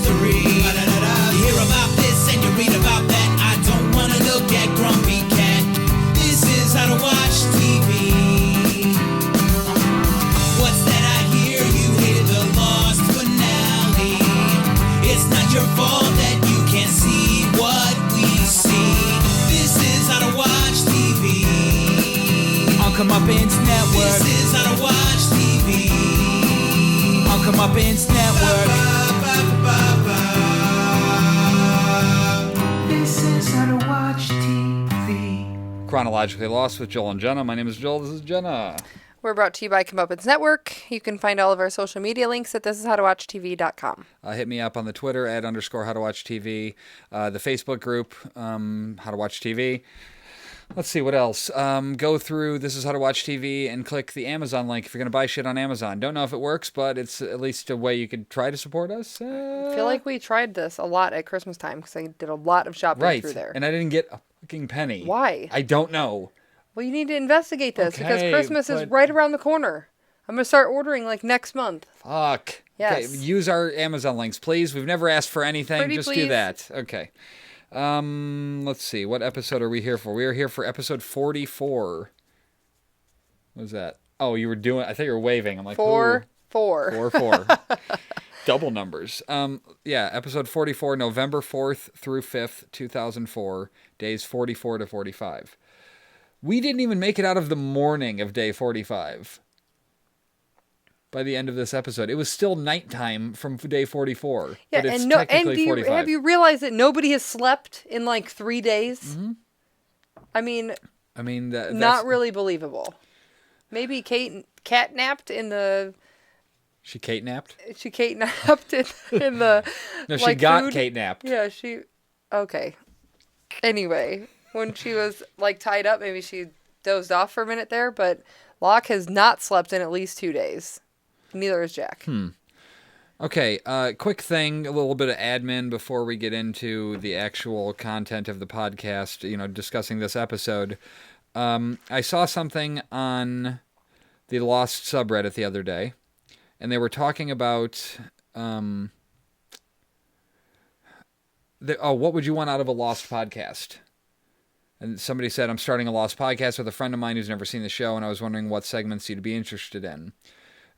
history. You hear about this and you read about that. I don't wanna look at Grumpy Cat. This is how to watch TV. What's that I hear? You hear the Lost finale. It's not your fault that you can't see what we see. This is how to watch TV. On Comeuppance Network. This is how to watch TV. On Comeuppance Network. This is how to watch TV. Chronologically Lost with Joel and Jenna. My name is Joel. This is Jenna. We're brought to you by Comeuppance Network. You can find all of our social media links at thishishowtowatchtv.com. Hit me up on the Twitter at _howtowatchtv. The Facebook group, How to Watch TV. Let's see, what else? Go through This Is How to Watch TV and click the Amazon link if you're going to buy shit on Amazon. Don't know if it works, but it's at least a way you could try to support us. I feel like we tried this a lot at Christmas time because I did a lot of shopping through there. And I didn't get a fucking penny. Why? I don't know. Well, you need to investigate this because Christmas is right around the corner. I'm going to start ordering like next month. Fuck. Yes. Okay, use our Amazon links, please. We've never asked for anything. Pretty Just please. do that. Okay. Let's see. What episode are we here for? We are here for episode 44. What was that? Oh, you were doing... I thought you were waving. I'm like, 4. 4. Double numbers. Yeah, episode 44, November 4th through 5th, 2004. Days 44 to 45. We didn't even make it out of the morning of day 45. By the end of this episode, it was still nighttime from day 44. Yeah, but it's and technically 45. have you realized that nobody has slept in like 3 days? Mm-hmm. I mean, that's not really believable. Maybe Kate catnapped in the. She Kate napped? She Kate napped in the. No, she like, got food. Kate napped. Yeah, she. Okay. Anyway, when she was like tied up, maybe she dozed off for a minute there, but Locke has not slept in at least 2 days. Neither has Jack. Okay, quick thing, a little bit of admin before we get into the actual content of the podcast, discussing this episode. I saw something on the Lost subreddit the other day, and they were talking about, what would you want out of a Lost podcast? And somebody said, I'm starting a Lost podcast with a friend of mine who's never seen the show, and I was wondering what segments you'd be interested in.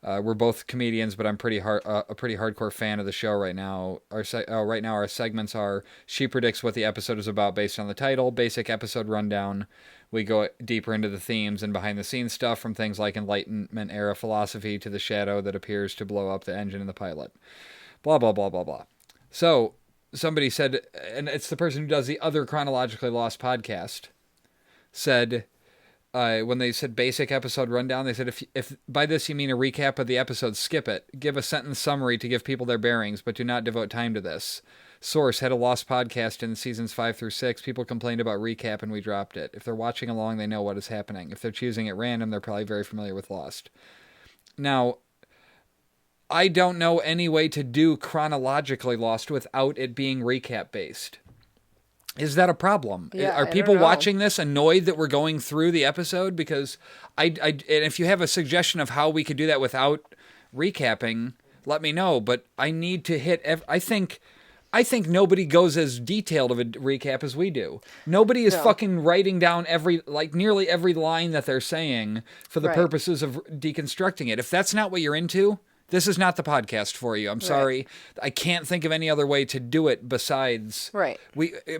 We're both comedians, but I'm a pretty hardcore fan of the show right now. Right now our segments are: she predicts what the episode is about based on the title, basic episode rundown. We go deeper into the themes and behind-the-scenes stuff, from things like Enlightenment era philosophy to the shadow that appears to blow up the engine in the pilot. Blah, blah, blah, blah, blah. So somebody said, and it's the person who does the other Chronologically Lost podcast, said... when they said basic episode rundown, they said, if by this you mean a recap of the episode, skip it. Give a sentence summary to give people their bearings, but do not devote time to this. Source: had a Lost podcast in seasons 5 through 6. People complained about recap and we dropped it. If they're watching along, they know what is happening. If they're choosing at random, they're probably very familiar with Lost. Now, I don't know any way to do Chronologically Lost without it being recap based. Is that a problem? Yeah, Are people watching this annoyed that we're going through the episode? Because and if you have a suggestion of how we could do that without recapping, let me know. But I need to hit. I think nobody goes as detailed of a recap as we do. Nobody is fucking writing down nearly every line that they're saying for the purposes of deconstructing it. If that's not what you're into, this is not the podcast for you. I'm sorry. I can't think of any other way to do it besides...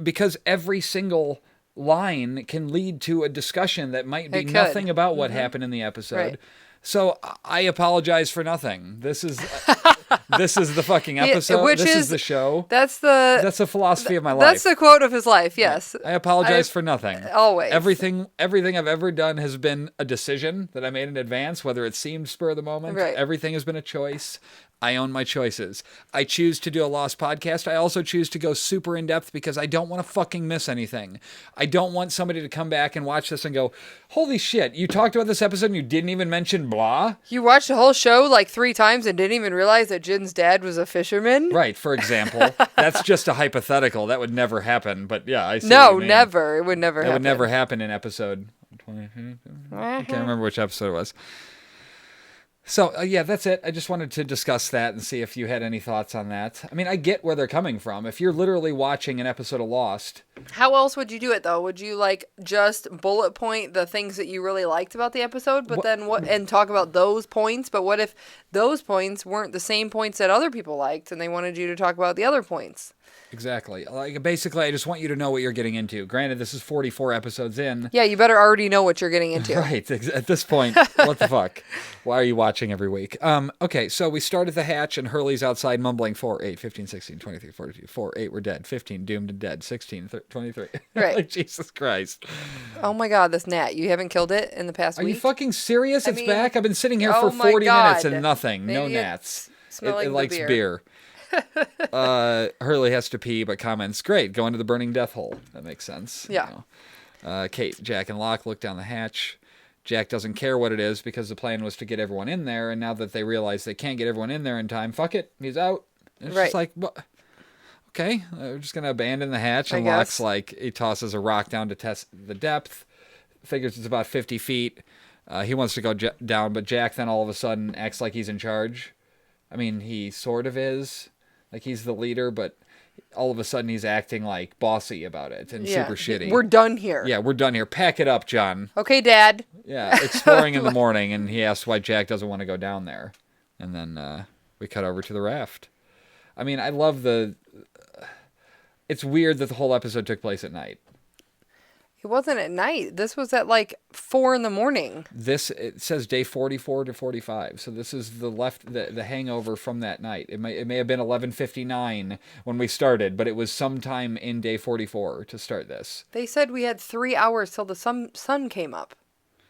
Because every single line can lead to a discussion that might be nothing about what happened in the episode. Right. So I apologize for nothing. This is the fucking episode. This is the show. That's the philosophy of my life. That's the quote of his life. Yes. I apologize for nothing. Always. Everything I've ever done has been a decision that I made in advance, whether it seemed spur of the moment. Right. Everything has been a choice. I own my choices. I choose to do a Lost podcast. I also choose to go super in depth because I don't want to fucking miss anything. I don't want somebody to come back and watch this and go, holy shit, you talked about this episode and you didn't even mention blah? You watched the whole show like 3 times and didn't even realize that Jin's dad was a fisherman? Right, for example. That's just a hypothetical. That would never happen. But yeah, I see. No, what you mean. never. It would never happen. It would never happen in episode 20. I can't remember which episode it was. So, yeah, that's it. I just wanted to discuss that and see if you had any thoughts on that. I mean, I get where they're coming from. If you're literally watching an episode of Lost... How else would you do it, though? Would you, like, just bullet point the things that you really liked about the episode, but then what, and talk about those points? But what if those points weren't the same points that other people liked, and they wanted you to talk about the other points? Exactly. Like, basically, I just want you to know what you're getting into. Granted, this is 44 episodes in. Yeah, you better already know what you're getting into. Right. At this point, what the fuck? Why are you watching every week? Okay, so we start at the hatch, and Hurley's outside mumbling 4, 8, 15, 16, 23, 42, 4, 8, we're dead, 15, doomed and dead, 16, 23. Right. Like, Jesus Christ. Oh my God, this gnat. You haven't killed it in the past week? Are you fucking serious? I It's mean, back? I've been sitting here oh for my 40 God. minutes and nothing. No Maybe gnats. smelling It the likes beer. Hurley has to pee, but comments, great, go into the burning death hole. That makes sense. Yeah. You know. Kate, Jack, and Locke look down the hatch. Jack doesn't care what it is because the plan was to get everyone in there, and now that they realize they can't get everyone in there in time, fuck it, he's out. And it's Right. just like, what? Okay, we're just going to abandon the hatch, and I guess. Locke's like, he tosses a rock down to test the depth, figures it's about 50 feet. He wants to go down, but Jack then all of a sudden acts like he's in charge. I mean, he sort of is. Like, he's the leader, but all of a sudden he's acting, like, bossy about it and super shitty. We're done here. Yeah, we're done here. Pack it up, John. Okay, Dad. Yeah, exploring in the morning, and he asks why Jack doesn't want to go down there. And then we cut over to the raft. I mean, I love the... It's weird that the whole episode took place at night. It wasn't at night. This was at like 4 a.m. It says day 44 to 45. So this is the hangover from that night. It may have been 11:59 when we started, but it was sometime in day 44 to start this. They said we had 3 hours till the sun came up.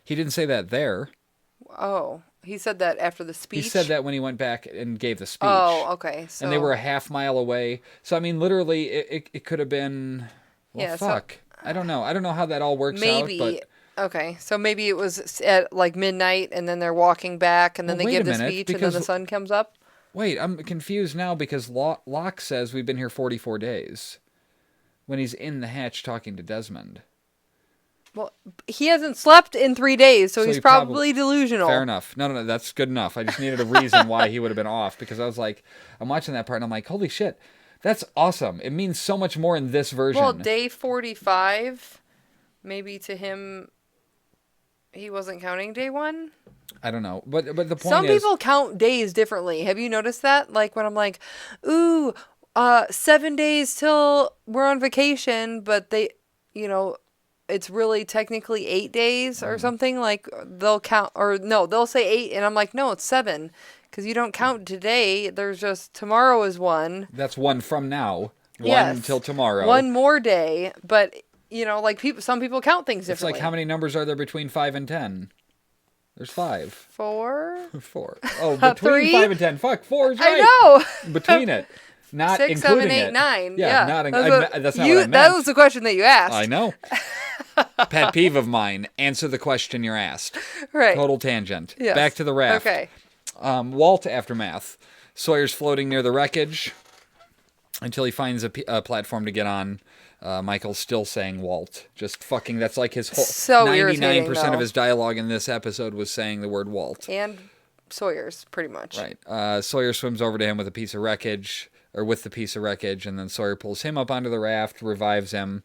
He didn't say that there. Oh, he said that after the speech? He said that when he went back and gave the speech. Oh, okay. So... And they were a half mile away. So, I mean, literally, it could have been... Well, Yeah, fuck. I don't know. I don't know how that all works maybe, out, but... Okay, so maybe it was at like midnight, and then they're walking back, and then Well, they wait give a the minute, speech, and then the because- sun comes up? Wait, I'm confused now because Locke says we've been here 44 days. When he's in the hatch talking to Desmond. Well, he hasn't slept in 3 days, so he's he probably delusional. Fair enough. No, that's good enough. I just needed a reason why he would have been off, because I was like, I'm watching that part and I'm like, holy shit, that's awesome. It means so much more in this version. Well, day 45, maybe to him, he wasn't counting day 1? I don't know. But the point is... Some people count days differently. Have you noticed that? Like when I'm like, ooh, 7 days till we're on vacation, but they, you know... It's really technically 8 days or something. Like they'll count, or no, they'll say 8, and I'm like, no, it's 7, because you don't count today. There's just tomorrow is 1. That's 1 from now. 1 Yes. till tomorrow. 1 more day, but you know, like some people count things It's differently. like how many numbers are there between 5 and 10? There's 5. 4. 4. Oh, between 3? 5 and 10. Fuck, 4 is right. I know. Between it. Not 6, including 7, 8, it. 9. Yeah, Yeah, that's that's not what I meant. That was the question that you asked. I know. Pet peeve of mine. Answer the question you're asked. Right. Total tangent. Yes. Back to the raft. Okay. Walt aftermath. Sawyer's floating near the wreckage until he finds a platform to get on. Michael's still saying Walt. Just fucking, that's like his whole... So irritating, 99% of though. his dialogue in this episode was saying the word Walt. And Sawyer's, pretty much. Right. Sawyer swims over to him with a piece of wreckage, and then Sawyer pulls him up onto the raft, revives him.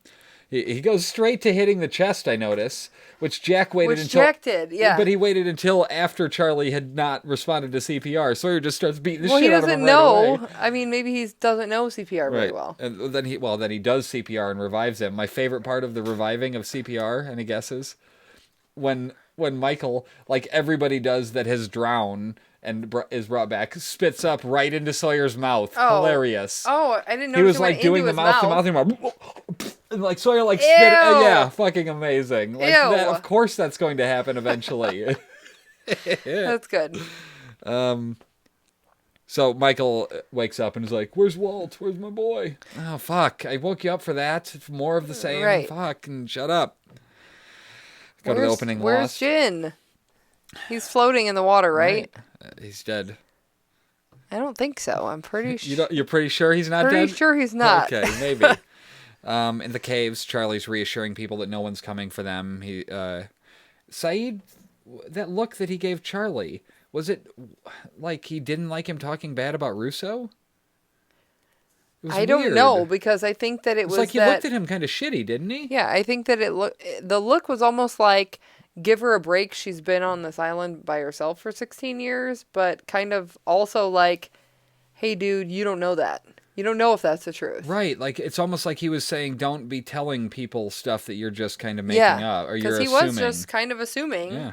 He goes straight to hitting the chest, I notice, which Jack waited until... Jack did, yeah. But he waited until after Charlie had not responded to CPR. Sawyer just starts beating the Well, he shit out of him doesn't right know. away. I mean, maybe he doesn't know CPR very well. And then he does CPR and revives him. My favorite part of the reviving of CPR, any guesses? When Michael, like everybody does that has drowned and is brought back, spits up right into Sawyer's mouth. Oh. Hilarious. Oh, I didn't know He was it like went doing into the his mouth to mouth, and like Sawyer like spit. Ew. Yeah, fucking amazing. Like Ew. that, of course that's going to happen eventually. That's good. So Michael wakes up and is like, "Where's Walt? Where's my boy?" Oh fuck! I woke you up for that. More of the same. Right. Fuck and shut up. Go to the opening. Where's Lost. Jin? He's floating in the water, right? He's dead. I don't think so. I'm pretty sure. You're pretty sure he's not dead? Pretty sure he's not. Okay, maybe. In the caves, Charlie's reassuring people that no one's coming for them. Saeed, that look that he gave Charlie, Was it like he didn't like him talking bad about Russo? It was I don't weird. know, because I think that it It's was like he that, looked at him kind of shitty, didn't he? yeah, I think that the look was almost like, give her a break. She's been on this island by herself for 16 years, but kind of also like, hey, dude, you don't know that. You don't know if that's the truth. Right, like it's almost like he was saying, don't be telling people stuff that you're just kind of making up, or you're because he assuming. was just kind of assuming. Yeah.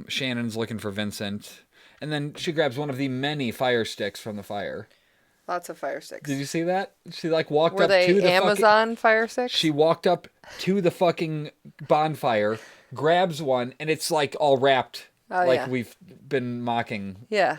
Shannon's looking for Vincent, and then she grabs one of the many fire sticks from the fire. Lots of fire sticks. Did you see that? She like walked Were up to they the Amazon fire sticks? She walked up to the fucking bonfire, grabs one, and it's like all wrapped, like we've been mocking. Yeah.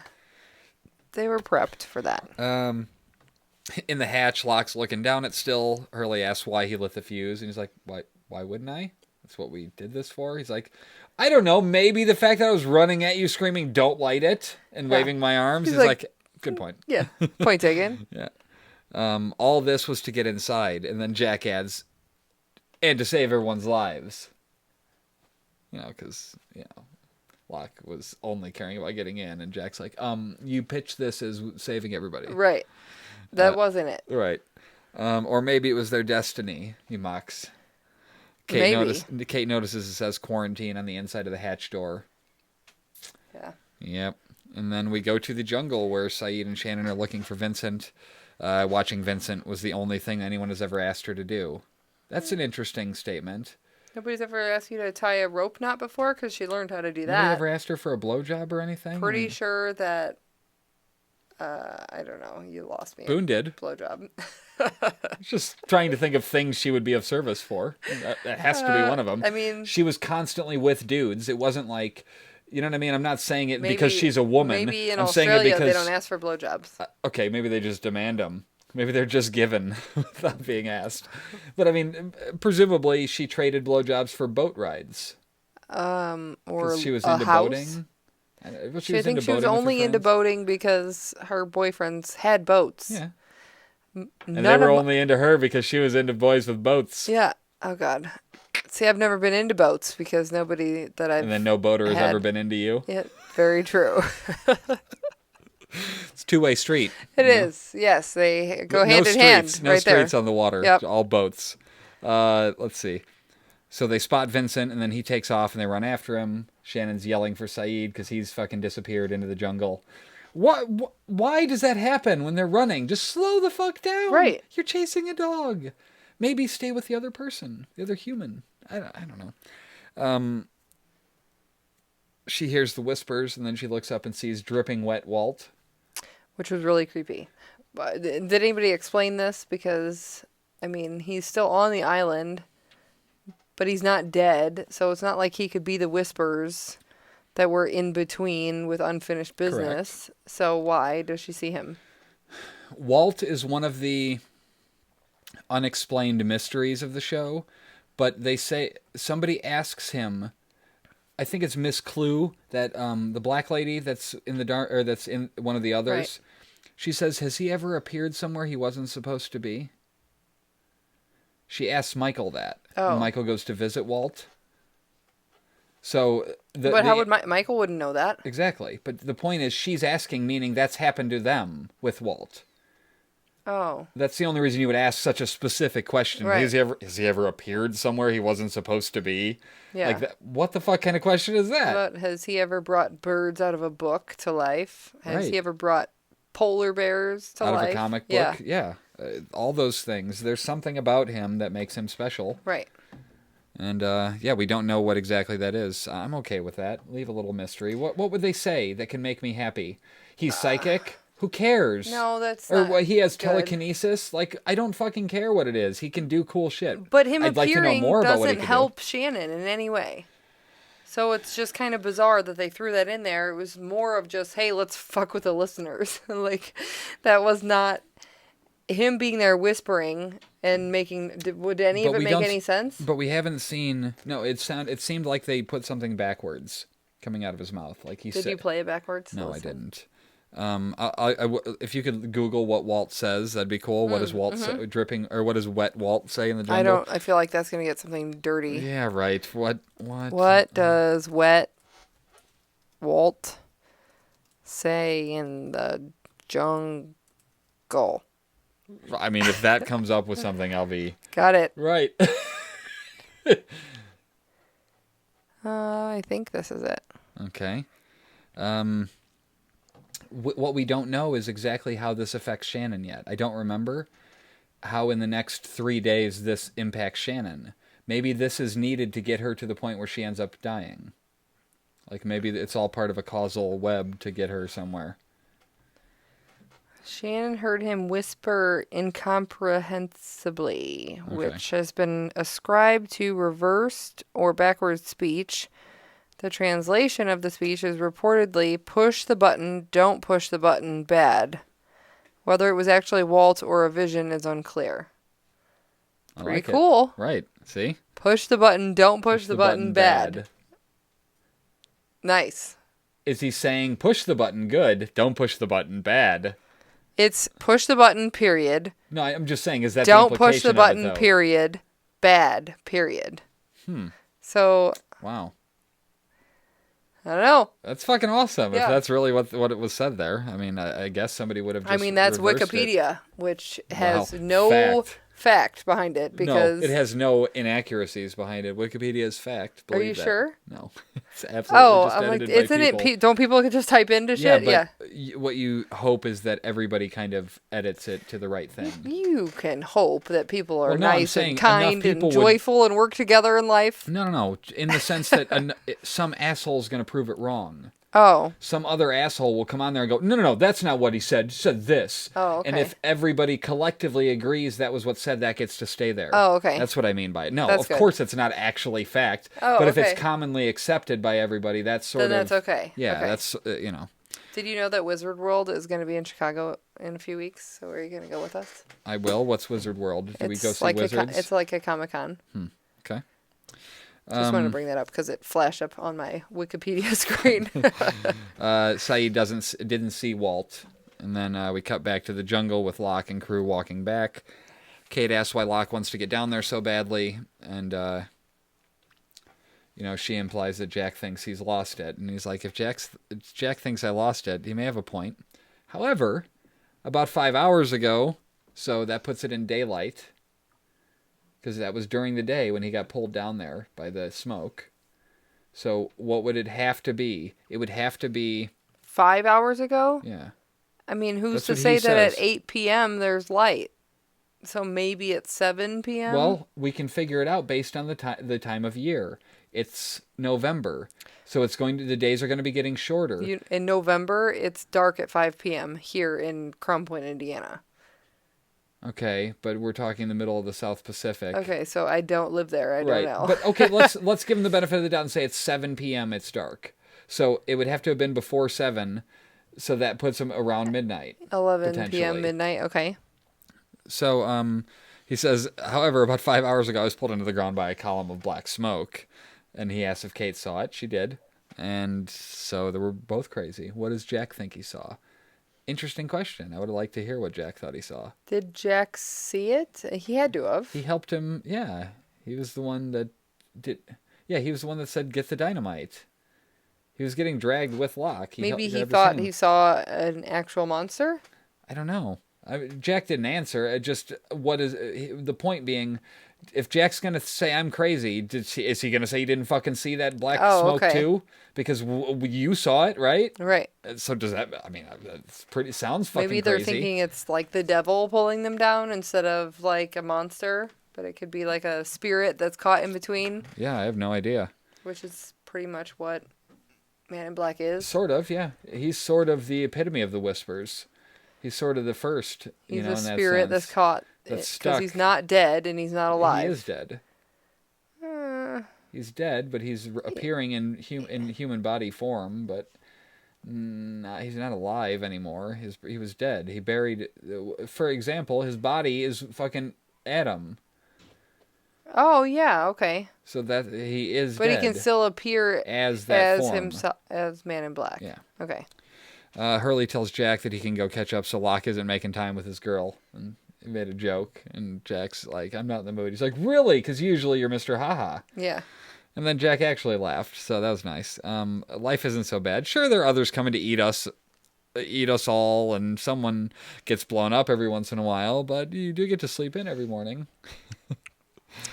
They were prepped for that. In the hatch, Locke's looking down at Still. Hurley asks why he lit the fuse, and he's like, why wouldn't I? That's what we did this for. He's like, I don't know, maybe the fact that I was running at you screaming, don't light it, and waving my arms. He's like, good point. Yeah, point taken. Yeah. All this was to get inside, and then Jack adds, and to save everyone's lives. Because, Locke was only caring about getting in, and Jack's like, you pitched this as saving everybody. Right. That wasn't it. Right. Or maybe it was their destiny, he mocks. Kate notices it says quarantine on the inside of the hatch door. Yeah. Yep. And then we go to the jungle where Sayid and Shannon are looking for Vincent. Watching Vincent was the only thing anyone has ever asked her to do. That's an interesting statement. Nobody's ever asked you to tie a rope knot before, because she learned how to do that. Nobody ever asked her for a blowjob or anything? Pretty sure that, I don't know, you lost me. Boone did. Blowjob. Just trying to think of things she would be of service for. That has to be one of them. I mean, she was constantly with dudes. It wasn't like, you know what I mean? I'm not saying it because she's a woman. Maybe in I'm Australia saying it because, they don't ask for blowjobs. Okay, maybe they just demand them. Maybe they're just given without being asked. But I mean, presumably she traded blowjobs for boat rides. Or she was a into house. boating. I think she was only into boating because her boyfriends had boats. Yeah. And they were only into her because she was into boys with boats. Yeah. Oh, God. See, I've never been into boats because nobody that I've And then no boater has ever been into you. Yeah, very true. It's a two-way street. It is. Yes, they go hand in hand. No right streets there. on the water. Yep. All boats. Let's see. So they spot Vincent, and then he takes off, and they run after him. Shannon's yelling for Sayid because he's fucking disappeared into the jungle. Why does that happen when they're running? Just slow the fuck down. Right. You're chasing a dog. Maybe stay with the other person, the other human. I don't know. She hears the whispers, and then she looks up and sees dripping wet Walt. Which was really creepy. But did anybody explain this? Because, I mean, he's still on the island, but he's not dead. So it's not like he could be the whispers that were in between with unfinished business. Correct. So why does she see him? Walt is one of the unexplained mysteries of the show, but they say somebody asks him, I think it's Miss Clue, that the black lady that's in the dark, or that's in one of the others. Right. She says, has he ever appeared somewhere he wasn't supposed to be? She asks Michael that. Oh. And Michael goes to visit Walt. So, but how would Michael wouldn't know that? Exactly. But the point is, she's asking, meaning that's happened to them with Walt. Oh. That's the only reason you would ask such a specific question. Right. Has he ever appeared somewhere he wasn't supposed to be? Yeah. Like that, what the fuck kind of question is that? But has he ever brought birds out of a book to life? Has he ever brought polar bears to life? Out of a comic book? Yeah. All those things. There's something about him that makes him special. Right. And, we don't know what exactly that is. I'm okay with that. Leave a little mystery. What would they say that can make me happy? He's psychic? Who cares? No, that's not Or he has good. Telekinesis? Like, I don't fucking care what it is. He can do cool shit. But him I'd like to know appearing more about what he doesn't can help do. Shannon in any way. So it's just kind of bizarre that they threw that in there. It was more of just, hey, let's fuck with the listeners. Like, that was not him being there whispering and making. Would any of it make any sense? But we haven't seen. No, it seemed like they put something backwards coming out of his mouth. Like he said. Did you play it backwards? No, I didn't. If you could Google what Walt says, that'd be cool. What does Walt say, dripping, or what does wet Walt say in the jungle? I feel like that's gonna get something dirty. Yeah, right. What does wet Walt say in the jungle? I mean, if that comes up with something, I'll be Got it. right. I think this is it. Okay. What we don't know is exactly how this affects Shannon yet. I don't remember how in the next 3 days this impacts Shannon. Maybe this is needed to get her to the point where she ends up dying. Like maybe it's all part of a causal web to get her somewhere. Shannon heard him whisper incomprehensibly, Okay. which has been ascribed to reversed or backwards speech. The translation of the speech is reportedly push the button, don't push the button, bad. Whether it was actually Walt or a vision is unclear. Pretty like cool. It. Right. See? Push the button, don't push the button, bad. Nice. Is he saying push the button good, don't push the button bad? It's push the button, period. No, I'm just saying, is that don't the push the implication button, of it, though? period, bad, period. So, Wow. I don't know. That's fucking awesome. Yeah. If that's really what it was said there. I mean, I guess somebody would have just That's reversed Wikipedia, which has Wow. no fact behind it because... No, it has no inaccuracies behind it. Wikipedia is fact. Are you Believe that. Sure? No. It's absolutely just I'm like, edited by isn't people. it... Don't people just type into Yeah, shit? but what you hope is that everybody kind of edits it to the right thing. You can hope that people are Well, no, I'm nice saying and kind enough and people would- joyful and work together in life. No. In the sense that some asshole's going to prove it wrong. Oh. Some other asshole will come on there and go, no, that's not what he said. He said this. Oh, okay. And if everybody collectively agrees that was what said, that gets to stay there. Oh, okay. That's what I mean by it. No, That's of good. course it's not actually fact. Oh, but if okay. it's commonly accepted by everybody, that's sort Then of... that's okay. Yeah, Okay. that's, Did you know that Wizard World is going to be in Chicago in a few weeks? So are you going to go with us? I will. What's Wizard World? Do we go see like wizards? it's like a Comic-Con. Okay. Just wanted to bring that up because it flashed up on my Wikipedia screen. Saeed didn't see Walt. And then we cut back to the jungle with Locke and crew walking back. Kate asks why Locke wants to get down there so badly. And, she implies that Jack thinks he's lost it. And he's like, if Jack thinks I lost it, he may have a point. However, about 5 hours ago, so that puts it in daylight, because that was during the day when he got pulled down there by the smoke. So what would it have to be? It would have to be... 5 hours ago? Yeah. I mean, who's That's to what he say that says. at 8 p.m. there's light? So maybe at 7 p.m.? Well, we can figure it out based on the time of year. It's November, so the days are going to be getting shorter. In November, it's dark at 5 p.m. here in Crum Point, Indiana. Okay, but we're talking the middle of the South Pacific. Okay, so I don't live there. I don't know. But okay, let's give him the benefit of the doubt and say it's 7 p.m. It's dark. So it would have to have been before 7, so that puts him around midnight. 11 potentially. p.m. midnight. Okay. So he says, however, about 5 hours ago, I was pulled into the ground by a column of black smoke. And he asked if Kate saw it. She did. And so they were both crazy. What does Jack think he saw? Interesting question. I would have liked to hear what Jack thought he saw. Did Jack see it? He had to have. He helped him. Yeah. He was the one that did. Yeah, he was the one that said, get the dynamite. He was getting dragged with Locke. Maybe he thought he saw an actual monster? I don't know. Jack didn't answer. The point being, if Jack's going to say I'm crazy, is he going to say he didn't fucking see that black smoke too? Because you saw it, right? Right. So does that, that's sounds fucking crazy. Maybe they're thinking it's like the devil pulling them down instead of like a monster, but it could be like a spirit that's caught in between. Yeah, I have no idea. Which is pretty much what Man in Black is. Sort of, yeah. He's sort of the epitome of the Whispers. He's sort of the first, He's in a that spirit that's sense. caught. That's stuck. Because he's not dead and he's not alive. He is dead. He's dead, but he's appearing in human body form, but he's not alive anymore. He was dead. He buried... For example, his body is fucking Adam. Oh, yeah, okay. So that he is But dead. he can still appear as that form. himself, as Man in Black. Yeah. Okay. Hurley tells Jack that he can go catch up so Locke isn't making time with his girl. And he made a joke, and Jack's like, I'm not in the mood. He's like, really? Because usually you're Mr. Haha. Yeah. And then Jack actually laughed, so that was nice. Life isn't so bad. Sure, there are others coming to eat us all, and someone gets blown up every once in a while, but you do get to sleep in every morning.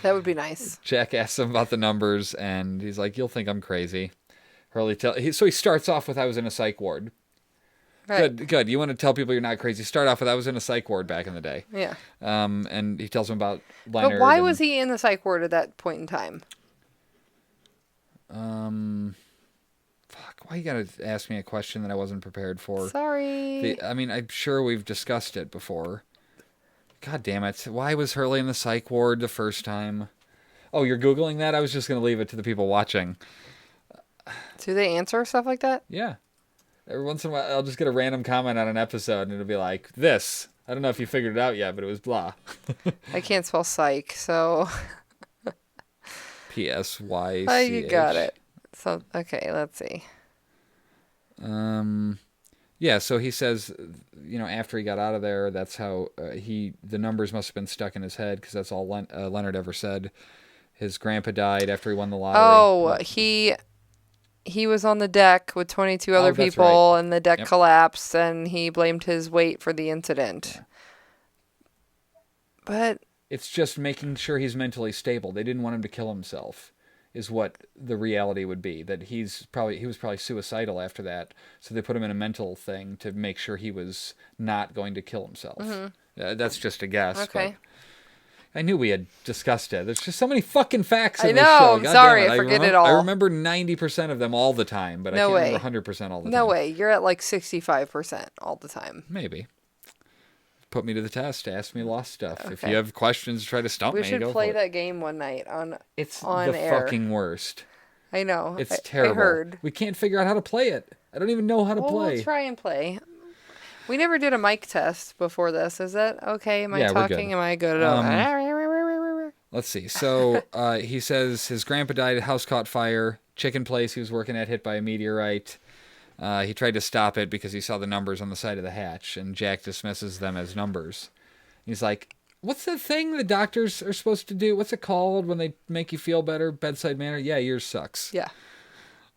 That would be nice. Jack asks him about the numbers, and he's like, "You'll think I'm crazy." So he starts off with, "I was in a psych ward." Right. Good. You want to tell people you're not crazy? Start off with, "I was in a psych ward back in the day." Yeah. And he tells him about Leonard. But why was he in the psych ward at that point in time? Fuck, why you gotta ask me a question that I wasn't prepared for? Sorry. I'm sure we've discussed it before. God damn it. Why was Hurley in the psych ward the first time? Oh, you're Googling that? I was just gonna leave it to the people watching. Do they answer stuff like that? Yeah. Every once in a while, I'll just get a random comment on an episode, and it'll be like, this. I don't know if you figured it out yet, but it was blah. I can't spell psych, so... P-S-Y-C-H. Oh, you got it. So, okay, let's see. Yeah, so he says, after he got out of there, that's how the numbers must have been stuck in his head, because that's all Leonard ever said. His grandpa died after he won the lottery. Oh, he was on the deck with 22 other people, right. And the deck collapsed, and he blamed his weight for the incident. Yeah. But... It's just making sure he's mentally stable. They didn't want him to kill himself, is what the reality would be. That he was probably suicidal after that, so they put him in a mental thing to make sure he was not going to kill himself. Mm-hmm. That's just a guess. Okay. But I knew we had discussed it. There's just so many fucking facts in I this know. show. I'm sorry. I forget it all. I remember 90% of them all the time, but I can't remember 100% all the time. No way. You're at like 65% all the time. Maybe. Put me to the test. Ask me Lost stuff. Okay. If you have questions, try to stump me. We should play that game one night on air. It's the fucking worst. I know. It's terrible. I heard. We can't figure out how to play it. I don't even know how to play. We'll try and play. We never did a mic test before this. Is that okay? Am I talking? Am I good at Let's see. So he says his grandpa died at house caught fire. Chicken place he was working at hit by a meteorite. He tried to stop it because he saw the numbers on the side of the hatch, and Jack dismisses them as numbers. He's like, what's the thing the doctors are supposed to do? What's it called when they make you feel better? Bedside manner? Yeah, yours sucks. Yeah.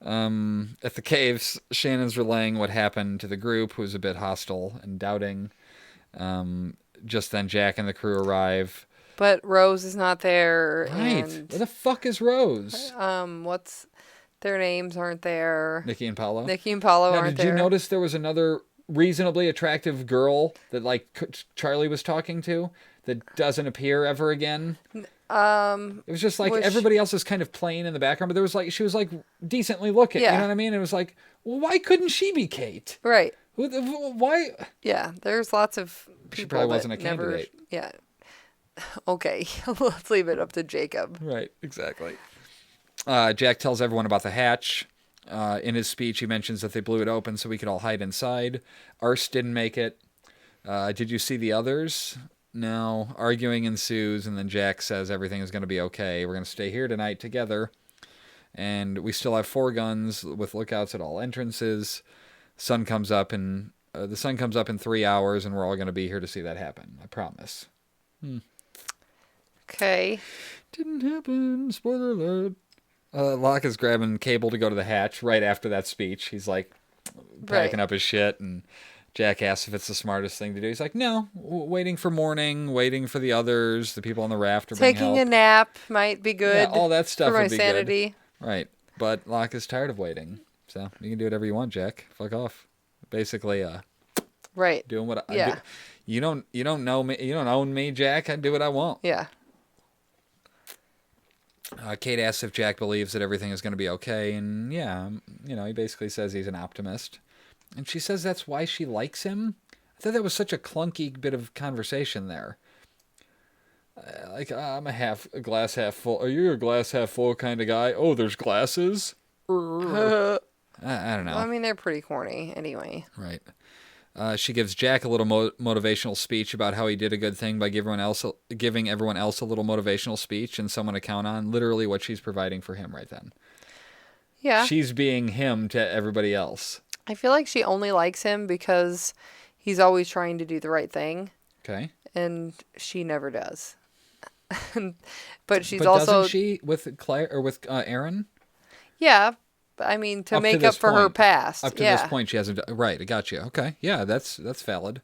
At the caves, Shannon's relaying what happened to the group, who's a bit hostile and doubting. Just then Jack and the crew arrive. But Rose is not there. Right. And, where the fuck is Rose? Their names aren't there. Nikki and Paolo? Nikki and Paolo aren't there. Did you notice there was another reasonably attractive girl that, Charlie was talking to that doesn't appear ever again? It was just everybody else is kind of plain in the background, but there was she was decently looking. Yeah. You know what I mean? It was well, why couldn't she be Kate? Right. Why? Yeah, there's lots of people she probably wasn't a candidate. Yeah. Okay, let's leave it up to Jacob. Right, exactly. Jack tells everyone about the hatch. In his speech, he mentions that they blew it open so we could all hide inside. Arse didn't make it. Did you see the others? No. Arguing ensues, and then Jack says everything is going to be okay. We're going to stay here tonight together. And we still have 4 guns with lookouts at all entrances. The sun comes up in 3 hours, and we're all going to be here to see that happen. I promise. Okay. Didn't happen. Spoiler alert. Locke is grabbing Cable to go to the hatch right after that speech. He's packing up his shit, and Jack asks if it's the smartest thing to do. He's like, no, waiting for morning, waiting for the others, the people on the raft to bring help. Taking a nap might be good. Yeah, all that stuff for my would be sanity. Good. Right, but Locke is tired of waiting, so you can do whatever you want, Jack. Fuck off. Basically, right. Doing what I do. You don't know me. You don't own me, Jack. I do what I want. Yeah. Kate asks if Jack believes that everything is going to be okay, and he basically says he's an optimist. And she says that's why she likes him. I thought that was such a clunky bit of conversation there. I'm a glass half full. Are you a glass half full kind of guy? Oh, there's glasses? I don't know. Well, I mean, they're pretty corny anyway. Right. She gives Jack a little motivational speech about how he did a good thing by giving everyone else a little motivational speech and someone to count on. Literally what she's providing for him right then. Yeah. She's being him to everybody else. I feel like she only likes him because he's always trying to do the right thing. Okay. And she never does. But she's But also doesn't she with Claire or with Aaron? yeah. I mean, to Up to make this up for her point. past. Up to this point, she hasn't. Right, I got you. Okay, yeah, that's valid.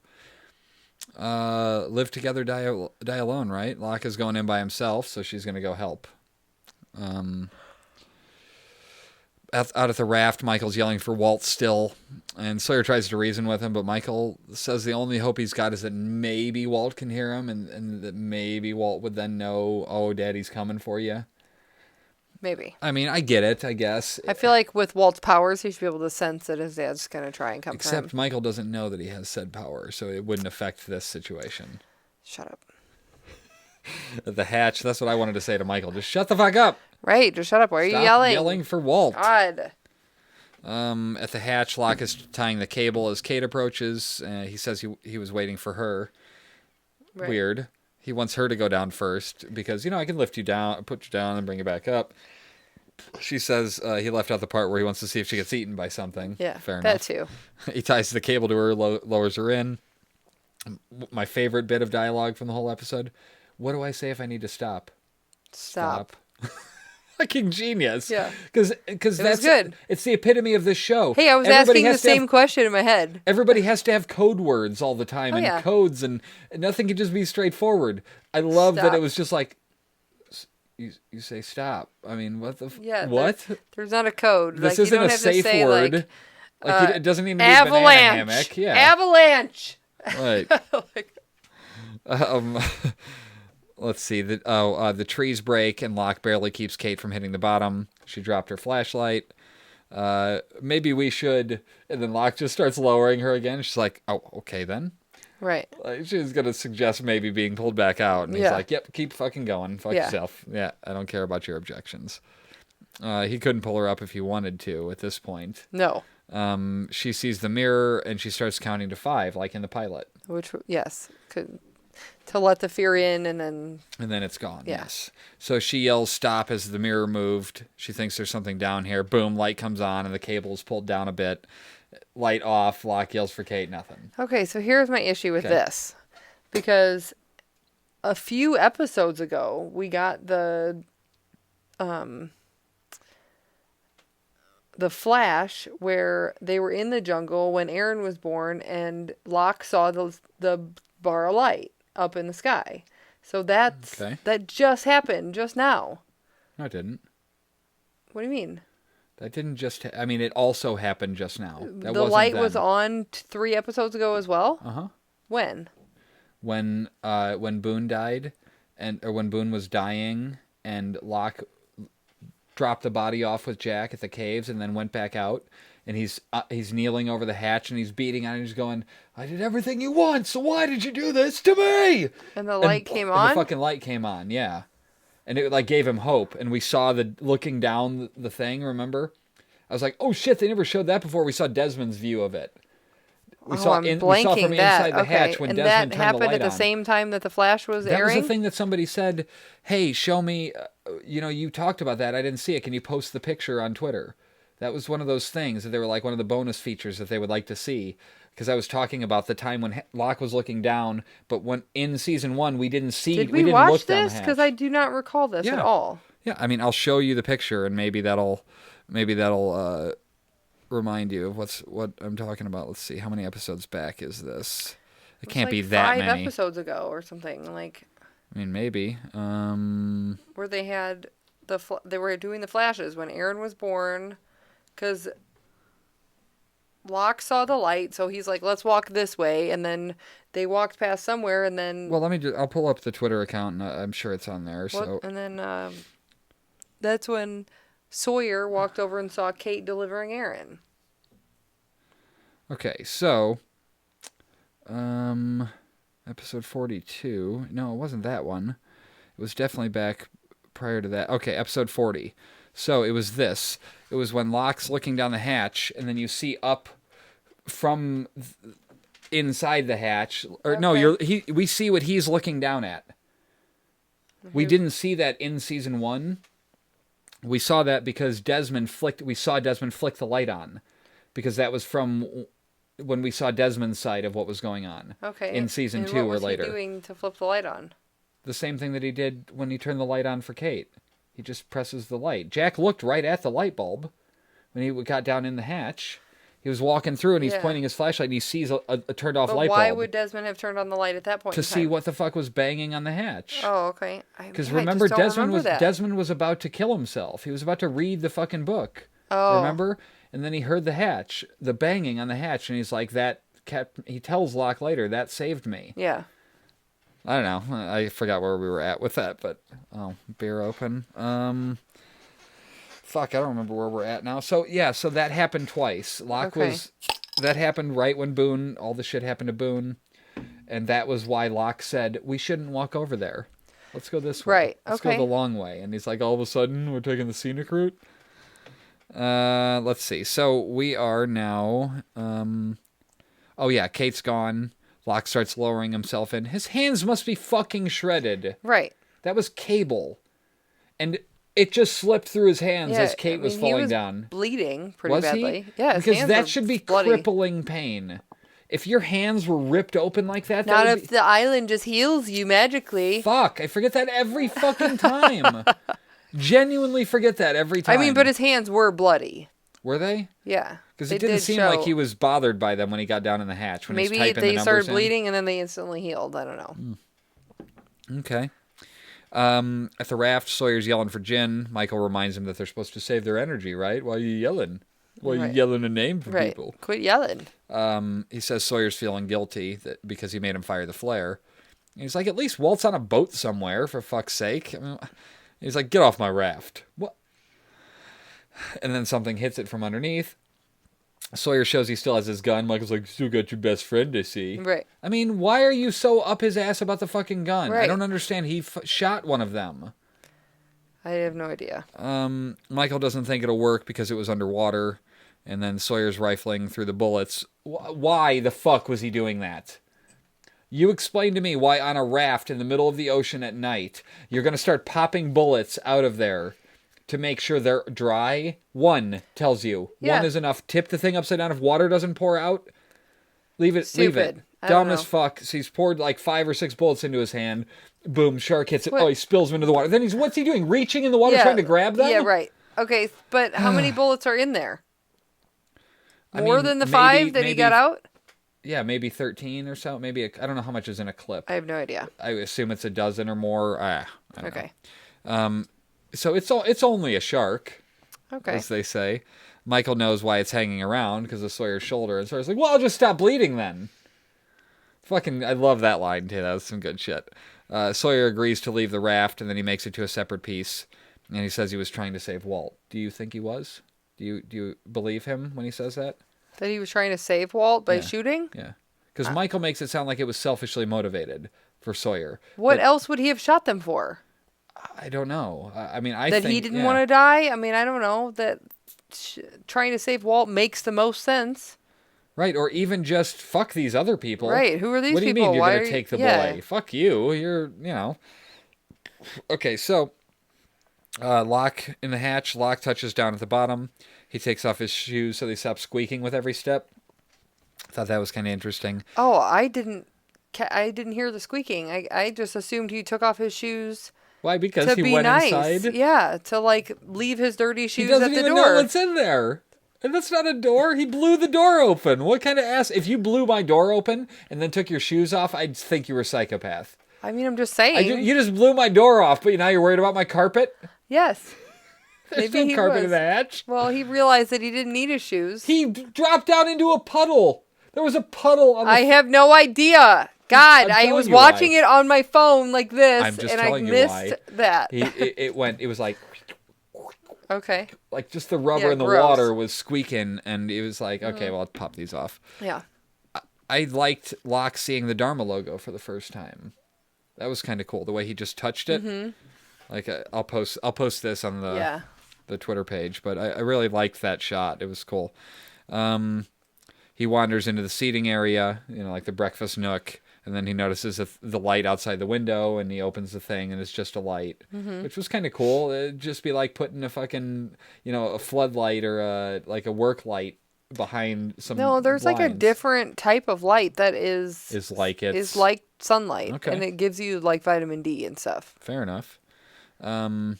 Live together, die alone. Right. Locke is going in by himself, so she's gonna go help. Out at the raft, Michael's yelling for Walt still, and Sawyer tries to reason with him, but Michael says the only hope he's got is that maybe Walt can hear him, and that maybe Walt would then know, oh, Daddy's coming for you. Maybe. I mean, I get it, I guess. I feel like with Walt's powers, he should be able to sense that his dad's going to try and come for Except him. Michael doesn't know that he has said power, so it wouldn't affect this situation. Shut up. At the hatch, that's what I wanted to say to Michael. Just shut the fuck up. Right, just shut up. Why are Stop you yelling? yelling for Walt. God. At the hatch, Locke is tying the cable as Kate approaches. He says he was waiting for her. Right. Weird. He wants her to go down first because, I can lift you down, put you down, and bring you back up. She says he left out the part where he wants to see if she gets eaten by something. Yeah, fair that enough. too. He ties the cable to her, lowers her in. My favorite bit of dialogue from the whole episode. What do I say if I need to stop? Stop. Fucking genius. Yeah. Because that's good. It's the epitome of this show. Hey, I was Everybody asking the has to have- same question in my head. Everybody has to have code words all the time and yeah. codes, and nothing can just be straightforward. I love that Stop. it was just like, you say stop. I mean, what the Yeah. what? There's not a code. This you isn't don't a have safe to say, word. It doesn't even need banana avalanche. hammock. Yeah. Avalanche. Right. Let's see. The trees break and Locke barely keeps Kate from hitting the bottom. She dropped her flashlight. Maybe we should. And then Locke just starts lowering her again. She's like, oh, okay then. Right. She's going to suggest maybe being pulled back out. And he's like, yep, keep fucking going. Fuck yourself. Yeah, I don't care about your objections. He couldn't pull her up if he wanted to at this point. No. She sees the mirror and she starts counting to 5, like in the pilot. Which, yes. To let the fear in and then it's gone. Yeah. Yes. So she yells stop as the mirror moved. She thinks there's something down here. Boom, light comes on and the cable is pulled down a bit. Light off. Locke yells for Kate. Nothing. Okay, so here's my issue with this. Because a few episodes ago, we got the flash where they were in the jungle when Aaron was born and Locke saw the bar of light up in the sky. So that just happened just now. No, it didn't. What do you mean? That didn't just... I mean, it also happened just now. That The wasn't light then. was on 3 episodes ago as well? Uh-huh. When? When Boone died, or when Boone was dying, and Locke dropped the body off with Jack at the caves and then went back out, and he's kneeling over the hatch and he's beating on it and he's going, I did everything you want, so why did you do this to me? And the light came on? And the fucking light came on, yeah. And it like gave him hope, and we saw the looking down the thing, remember? I was like, oh shit, they never showed that before. We saw Desmond's view of it. I'm blanking from that. inside the hatch when and Desmond that turned the happened light at the on. same time that the flash was That airing? was the thing that somebody said, hey, show me, you talked about that. I didn't see it. Can you post the picture on Twitter? That was one of those things that they were like one of the bonus features that they would like to see. Because I was talking about the time when Locke was looking down, but when in season 1 we didn't see. Did we we didn't watch look down the this? hatch. Because I do not recall this at all. Yeah, I mean, I'll show you the picture, and maybe that'll remind you of what I'm talking about. Let's see, how many episodes back is this? It can't be that 5 many. episodes ago or something. Like, I mean, maybe. where they had they were doing the flashes when Aaron was born, because Locke saw the light, so he's like, let's walk this way, and then they walked past somewhere, and then Well, I'll pull up the Twitter account, and I'm sure it's on there. So and then that's when Sawyer walked over and saw Kate delivering Aaron. okay, so episode 42. No, it wasn't that one. It was definitely back prior to that. Okay, episode 40. So it was this. It was when Locke's looking down the hatch, and then you see up from inside the hatch. Or Okay. no, we see what he's looking down at. We didn't see that in season 1. We saw that because we saw Desmond flick the light on. Because that was from when we saw Desmond's side of what was going on. Okay. In season and 2 what or later. What was he doing to flip the light on? the same thing that he did when he turned the light on for Kate. He just presses the light. Jack looked right at the light bulb when he got down in the hatch. He was walking through and he's pointing his flashlight and he sees a turned off light bulb. Why would Desmond have turned on the light at that point? To see what the fuck was banging on the hatch. Oh, okay. Because remember, Desmond was about to kill himself. He was about to read the fucking book. Oh. Remember? And then he heard the banging on the hatch, and he's like, he tells Locke later, that saved me. Yeah. I don't know. I forgot where we were at with that, but, beer open. Fuck, I don't remember where we're at now. So, yeah, so that happened twice. That happened right when all the shit happened to Boone. And that was why Locke said, we shouldn't walk over there. Let's go this way. Right, Let's go the long way. And he's like, all of a sudden, we're taking the scenic route? Let's see. So, we are now, Kate's gone. Locke starts lowering himself in. His hands must be fucking shredded. Right. That was cable. And it just slipped through his hands as Kate was falling down. Bleeding pretty badly. He? Yeah, because that should be bloody. Crippling pain. If your hands were ripped open like that, not if the island just heals you magically. Fuck, I forget that every fucking time. Genuinely forget that every time. I mean, but his hands were bloody. Were they? Yeah. Because it didn't seem like he was bothered by them when he got down in the hatch. When maybe he's typing they the started in. bleeding and then they instantly healed. I don't know. Okay. At the raft, Sawyer's yelling for Jin. Michael reminds him that they're supposed to save their energy, right? Why are you yelling? Why are you yelling a name for people? Quit yelling. He says Sawyer's feeling guilty because he made him fire the flare. And he's like, at least Walt's on a boat somewhere, for fuck's sake. I mean, he's like, get off my raft. What? And then something hits it from underneath. Sawyer shows he still has his gun. Michael's like, still got your best friend, I see. Right. I mean, why are you so up his ass about the fucking gun? Right. I don't understand. He shot one of them. I have no idea. Michael doesn't think it'll work because it was underwater. And then Sawyer's rifling through the bullets. Why the fuck was he doing that? You explain to me why on a raft in the middle of the ocean at night, you're going to start popping bullets out of there to make sure they're dry. One tells you. Yeah. One is enough. Tip the thing upside down. If water doesn't pour out, leave it. Stupid. Leave it. Dumb as fuck. So he's poured like 5 or 6 bullets into his hand. Boom, shark hits it. What? Oh, he spills them into the water. Then what's he doing? Reaching in the water trying to grab them? Yeah, right. Okay, but how many bullets are in there? More than the 5 that he got out? Yeah, maybe 13 or so. Maybe, I don't know how much is in a clip. I have no idea. I assume it's a dozen or more. I don't okay. know. So it's only a shark, as they say. Michael knows why it's hanging around because of Sawyer's shoulder. And Sawyer's like, well, I'll just stop bleeding then. Fucking, I love that line, too. That was some good shit. Sawyer agrees to leave the raft, and then he makes it to a separate piece. And he says he was trying to save Walt. Do you think he was? Do you believe him when he says that? That he was trying to save Walt by shooting? Yeah. Because Michael makes it sound like it was selfishly motivated for Sawyer. What else would he have shot them for? I don't know. I mean, I think... That he didn't want to die? I mean, I don't know. That trying to save Walt makes the most sense. Right, or even just fuck these other people. Right, who are these people? What do you mean you're going to take the boy? Fuck you. You're, Okay, so... Locke in the hatch. Locke touches down at the bottom. He takes off his shoes so they stop squeaking with every step. I thought that was kind of interesting. Oh, I didn't hear the squeaking. I just assumed he took off his shoes. Why? Because he went inside? Yeah, to leave his dirty shoes at the door. He doesn't even know what's in there. And that's not a door. He blew the door open. What kind of ass? If you blew my door open and then took your shoes off, I'd think you were a psychopath. I mean, I'm just saying. You just blew my door off, but now you're worried about my carpet? Yes. There's no carpet in the hatch. Well, he realized that he didn't need his shoes. He dropped down into a puddle. There was a puddle on the... I have no idea. God, I was watching it on my phone like this, and I missed that. It was like... Okay. Like, just the rubber in the water was squeaking, and it was like, okay, well, I'll pop these off. Yeah. I liked Locke seeing the Dharma logo for the first time. That was kind of cool, the way he just touched it. Mm-hmm. Like, I'll post this on the Twitter page, but I really liked that shot. It was cool. He wanders into the seating area, like the breakfast nook, and then he notices the light outside the window, and he opens the thing, and it's just a light, which was kind of cool. It'd just be like putting a fucking, a floodlight or a work light behind some No, there's like a blinds. different type of light that Is like it's is like sunlight, Okay. and it gives you like vitamin D and stuff. Fair enough. Let's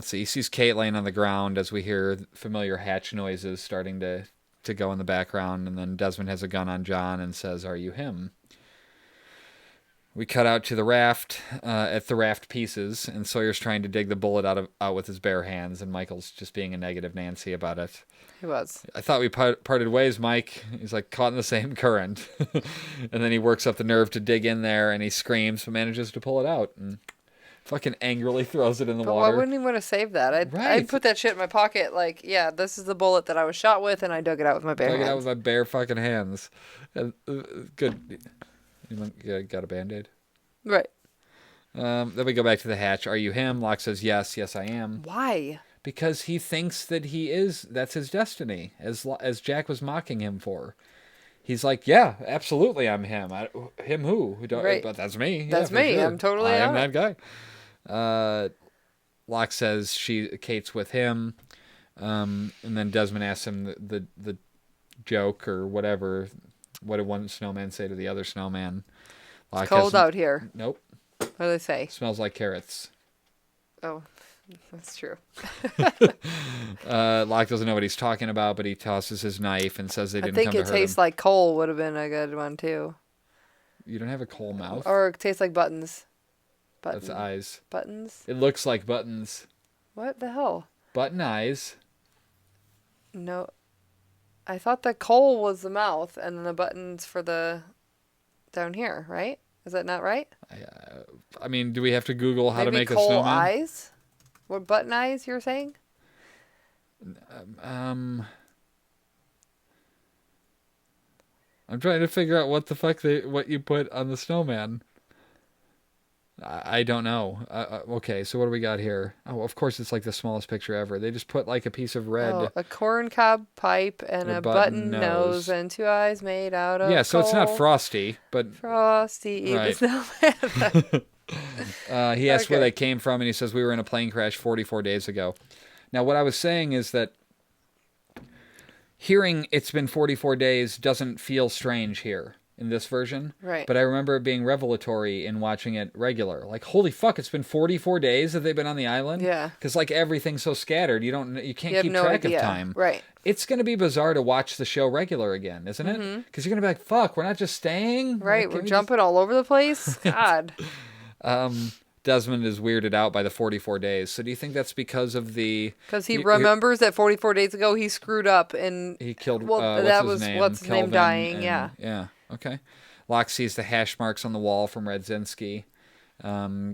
see. He sees Kate laying on the ground as we hear familiar hatch noises starting to go in the background, and then Desmond has a gun on John and says, "Are you him?" We cut out to the raft, at the raft pieces, and Sawyer's trying to dig the bullet out with his bare hands, and Michael's just being a negative Nancy about it. He was. I thought we parted ways, Mike. He's like caught in the same current. And then he works up the nerve to dig in there, and he screams, but manages to pull it out, and fucking angrily throws it in the But water. why wouldn't he want to save that? I'd Right. put that shit in my pocket. Like, yeah, this is the bullet that I was shot with, and I dug it out with my bare Dug it out hands. with my bare fucking hands. Good. You got a Band-Aid? Right. Then we go back to the hatch. Are you him? Locke says, yes, I am. Why? Because he thinks that he is. That's his destiny, as Jack was mocking him for. He's like, yeah, absolutely, I'm him. Him who? Right. But that's me. That's yeah, for me. sure. I'm totally I am out. that guy. Locke says Kate's with him, and then Desmond asks him the joke or whatever. What did one snowman say to the other snowman? Locke It's cold out here. Nope. What do they say? Smells like carrots. Oh, that's true. Locke doesn't know what he's talking about, but he tosses his knife and says they I didn't think come it to hurt tastes him. like coal would have been a good one, too. You don't have a coal mouth. Or it tastes like buttons. That's eyes. Buttons? It looks like buttons. What the hell? Button eyes. No. I thought the coal was the mouth, and then the buttons for the down here, right? Is that not right? I mean, do we have to Google how to Maybe make a coal snowman? eyes? What, button eyes, you're saying? I'm trying to figure out what the fuck what you put on the snowman. I don't know. Okay, so what do we got here? Oh, of course it's like the smallest picture ever. They just put like a piece of red. Oh, a corncob pipe and a button nose and two eyes made out of Yeah, so it's not coal. Frosty, but Frosty, Right. the snowman. he asked where Okay. they came from, and he says we were in a plane crash 44 days ago. Now, what I was saying is that hearing it's been 44 days doesn't feel strange here in this version. Right. But I remember it being revelatory in watching it regular. Like, holy fuck, it's been 44 days that they've been on the island? Yeah. Because, like, everything's so scattered, you can't You have keep no track idea. of time. Right. It's going to be bizarre to watch the show regular again, isn't it? Because you're going to be like, fuck, we're not just staying? Right, Like, we're can we jumping all over the place. God. Desmond is weirded out by the 44 days. So do you think that's because of the... Because he remembers that 44 days ago he screwed up and He killed, well, what's that his was name? what's his name Kelvin dying, and- yeah. Yeah, okay. Locke sees the hash marks on the wall from Redzinski.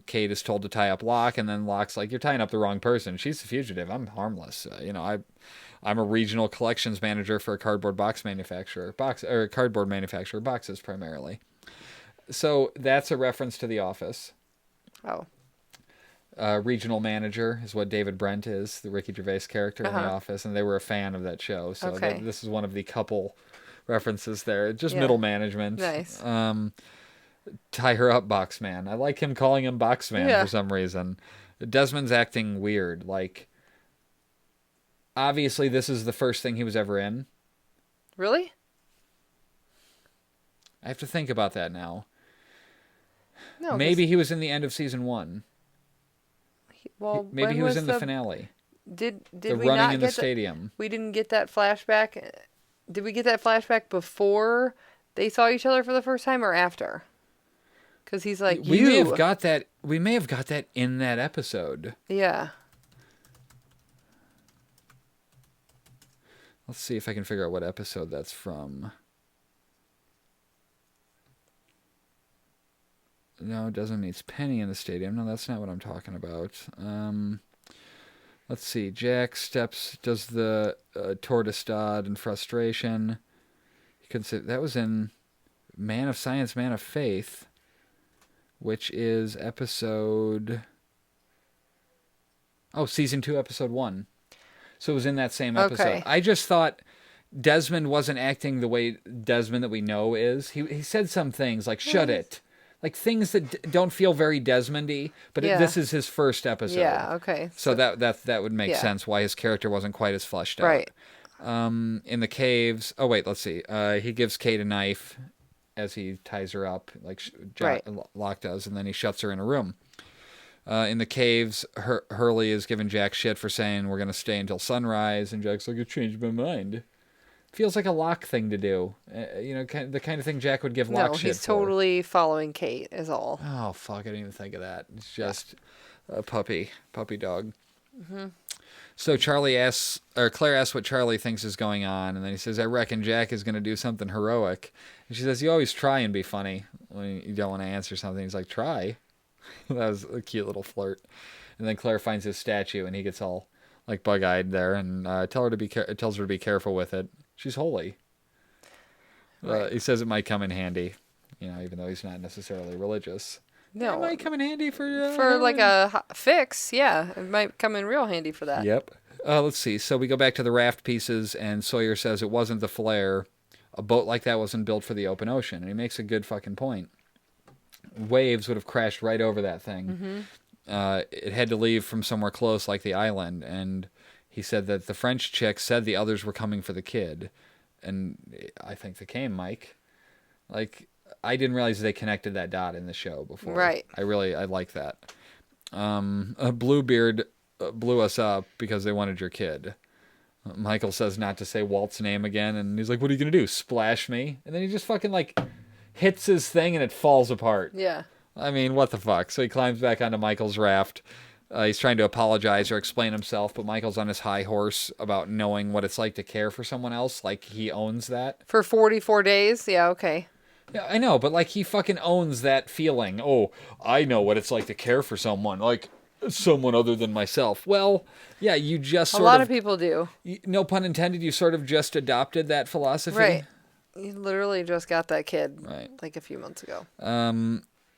Kate is told to tie up Locke, and then Locke's like, you're tying up the wrong person. She's a fugitive. I'm harmless. I'm a regional collections manager for a cardboard manufacturer, boxes primarily. So that's a reference to The Office. Oh. Regional manager is what David Brent is, the Ricky Gervais character in The Office, and they were a fan of that show. So Okay. this is one of the couple references there. Just Yeah. middle management. Nice. Tie her up, Boxman. I like him calling him Boxman Yeah. for some reason. Desmond's acting weird. Like, obviously, this is the first thing he was ever in. Really? I have to think about that now. No. Maybe he was in the end of season 1. Well, Maybe when he was in the finale. Did The we running not in the get stadium. We didn't get that flashback. Did we get that flashback before they saw each other for the first time or after? Because he's like, We you. may have got that. We may have got that in that episode. Yeah. Let's see if I can figure out what episode that's from. No, it doesn't mean it's Penny in the stadium. No, that's not what I'm talking about. Let's see. Jack does the tour de stade in frustration. You could say that was in Man of Science, Man of Faith, which is episode... Oh, season 2, episode 1. So it was in that same episode. Okay. I just thought Desmond wasn't acting the way Desmond that we know is. He said some things like, shut it. Like things that don't feel very Desmond-y, but Yeah. this is his first episode. Yeah, okay. So that would make Yeah. sense why his character wasn't quite as fleshed out. Right. In the caves. Oh, wait, let's see. He gives Kate a knife as he ties her up, like Locke does, and then he shuts her in a room. In the caves, Hurley is giving Jack shit for saying we're going to stay until sunrise, and Jack's like, I changed my mind. Feels like a Locke thing to do. The kind of thing Jack would give Locke shit for. No, he's totally following Kate is all. Oh, fuck, I didn't even think of that. It's just a puppy dog. Mm-hmm. So Claire asks what Charlie thinks is going on, and then he says, I reckon Jack is going to do something heroic. And she says, you always try and be funny when you don't want to answer something. He's like, try? That was a cute little flirt. And then Claire finds his statue, and he gets all like bug-eyed there, and tells her to be careful with it. She's holy. Right. He says it might come in handy, even though he's not necessarily religious. No, it might come in handy for like a fix. Yeah, it might come in real handy for that. Yep. Let's see. So we go back to the raft pieces, and Sawyer says it wasn't the flare. A boat like that wasn't built for the open ocean, and he makes a good fucking point. Waves would have crashed right over that thing. Mm-hmm. It had to leave from somewhere close, like the island, and he said that the French chick said the others were coming for the kid, and I think they came, Mike. Like, I didn't realize they connected that dot in the show before. Right. I like that. Bluebeard blew us up because they wanted your kid. Michael says not to say Walt's name again, and he's like, what are you going to do, splash me? And then he just fucking, hits his thing, and it falls apart. Yeah. I mean, what the fuck? So he climbs back onto Michael's raft. He's trying to apologize or explain himself, but Michael's on his high horse about knowing what it's like to care for someone else. Like, he owns that. For 44 days? Yeah, okay. Yeah, I know, but, he fucking owns that feeling. Oh, I know what it's like to care for someone, someone other than myself. Well, yeah, you just A lot of people do. No pun intended, you sort of just adopted that philosophy. Right. You literally just got that kid, right, a few months ago.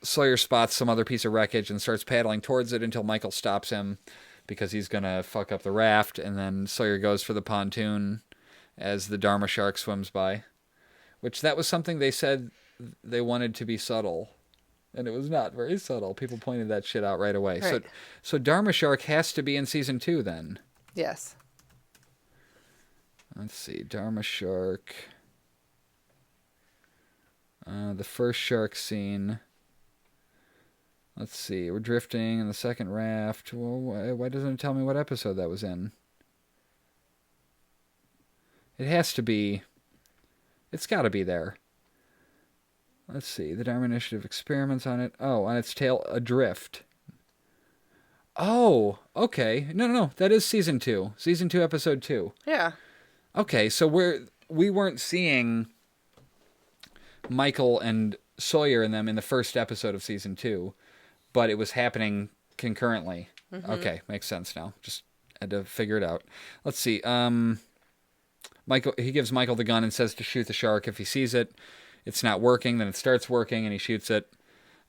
Sawyer spots some other piece of wreckage and starts paddling towards it until Michael stops him because he's going to fuck up the raft, and then Sawyer goes for the pontoon as the Dharma shark swims by, which that was something they said they wanted to be subtle, and it was not very subtle. People pointed that shit out right away. Right. So Dharma shark has to be in season 2 then. Yes. Let's see, Dharma shark. The first shark scene. Let's see, we're drifting in the second raft. Well, why doesn't it tell me what episode that was in? It has to be. It's got to be there. Let's see, the Dharma Initiative experiments on it. Oh, on its tail, adrift. Oh, okay. No, that is season 2. Season 2, episode 2. Yeah. Okay, so we weren't seeing Michael and Sawyer and them in the first episode of season 2, but it was happening concurrently. Mm-hmm. Okay, makes sense now. Just had to figure it out. Let's see. He gives Michael the gun and says to shoot the shark if he sees it. It's not working, then it starts working, and he shoots it.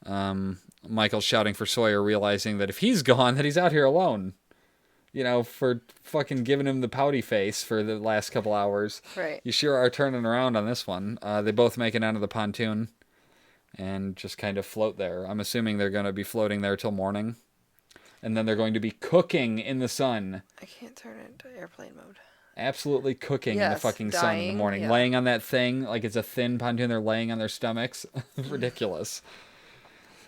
Michael's shouting for Sawyer, realizing that if he's gone, that he's out here alone. For fucking giving him the pouty face for the last couple hours. Right. You sure are turning around on this one. They both make it onto the pontoon and just kind of float there. I'm assuming they're going to be floating there till morning. And then they're going to be cooking in the sun. I can't turn it into airplane mode. Absolutely cooking in the fucking sun in the morning. Yeah. Laying on that thing like it's a thin pontoon. They're laying on their stomachs. Ridiculous.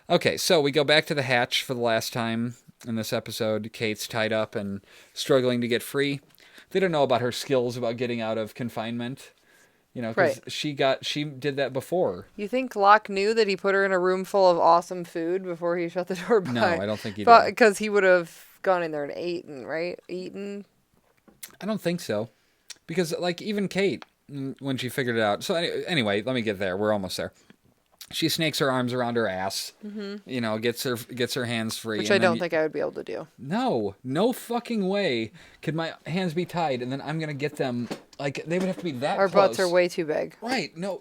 Okay, so we go back to the hatch for the last time in this episode. Kate's tied up and struggling to get free. They don't know about her skills about getting out of confinement. Because she did that before. You think Locke knew that he put her in a room full of awesome food before he shut the door behind? No, I don't think he did. Because he would have gone in there and eaten, right? Eaten. I don't think so. Because, even Kate, when she figured it out. So, anyway, let me get there. We're almost there. She snakes her arms around her ass, gets her hands free. Which I don't think I would be able to do. No fucking way could my hands be tied, and then I'm going to get them, they would have to be that Our close. butts are way too big. Right, no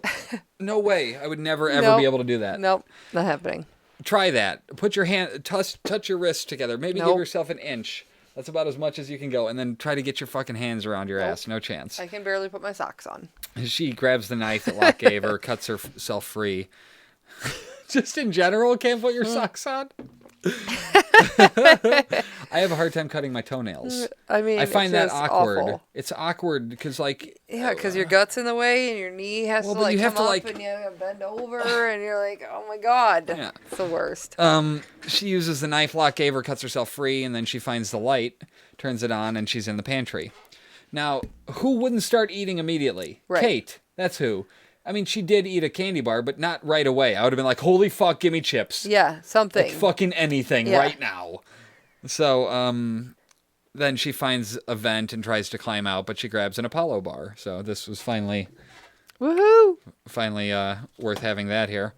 way. I would never, ever be able to do that. Nope, not happening. Try that. Put your hand, touch your wrists together. Maybe give yourself an inch. That's about as much as you can go, and then try to get your fucking hands around your ass. No chance. I can barely put my socks on. She grabs the knife that Locke gave her, cuts herself free. Just in general, can't put your socks on? I have a hard time cutting my toenails. I mean, I find it's that just awkward. Awful. It's awkward because, like... Yeah, because your gut's in the way and your knee has Well, to, but you come have to, up like- and you have to bend over and you're like, oh my God. Yeah. It's the worst. She uses the knife Locke gave her, cuts herself free, and then she finds the light, turns it on, and she's in the pantry. Now, who wouldn't start eating immediately? Right. Kate. That's who. I mean, she did eat a candy bar, but not right away. I would have been like, holy fuck, give me chips. Yeah, something. Like fucking anything Yeah. right now. So, then she finds a vent and tries to climb out, but she grabs an Apollo bar. So this was finally Woohoo! worth having that here.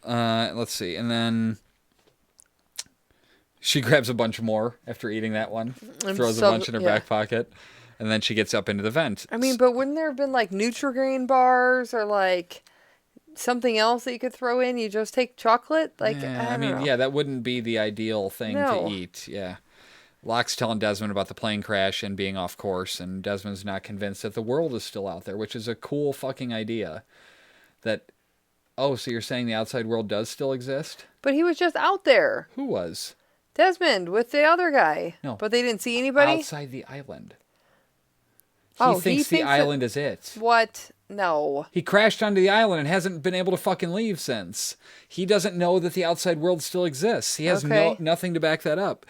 Let's see. And then she grabs a bunch more after eating that one. Throws a bunch in her back pocket. And then she gets up into the vent. I mean, but wouldn't there have been like Nutri-Grain bars or like something else that you could throw in? You just take chocolate? Like, I don't know. Yeah, that wouldn't be the ideal thing to eat. Yeah. Locke's telling Desmond about the plane crash and being off course, and Desmond's not convinced that the world is still out there, which is a cool fucking idea. That, oh, so you're saying the outside world does still exist? But he was just out there. Who was? Desmond with the other guy. No. But they didn't see anybody? Outside the island. He thinks the thinks island is it. What? No. He crashed onto the island and hasn't been able to fucking leave since. He doesn't know that the outside world still exists. He has nothing to back that up.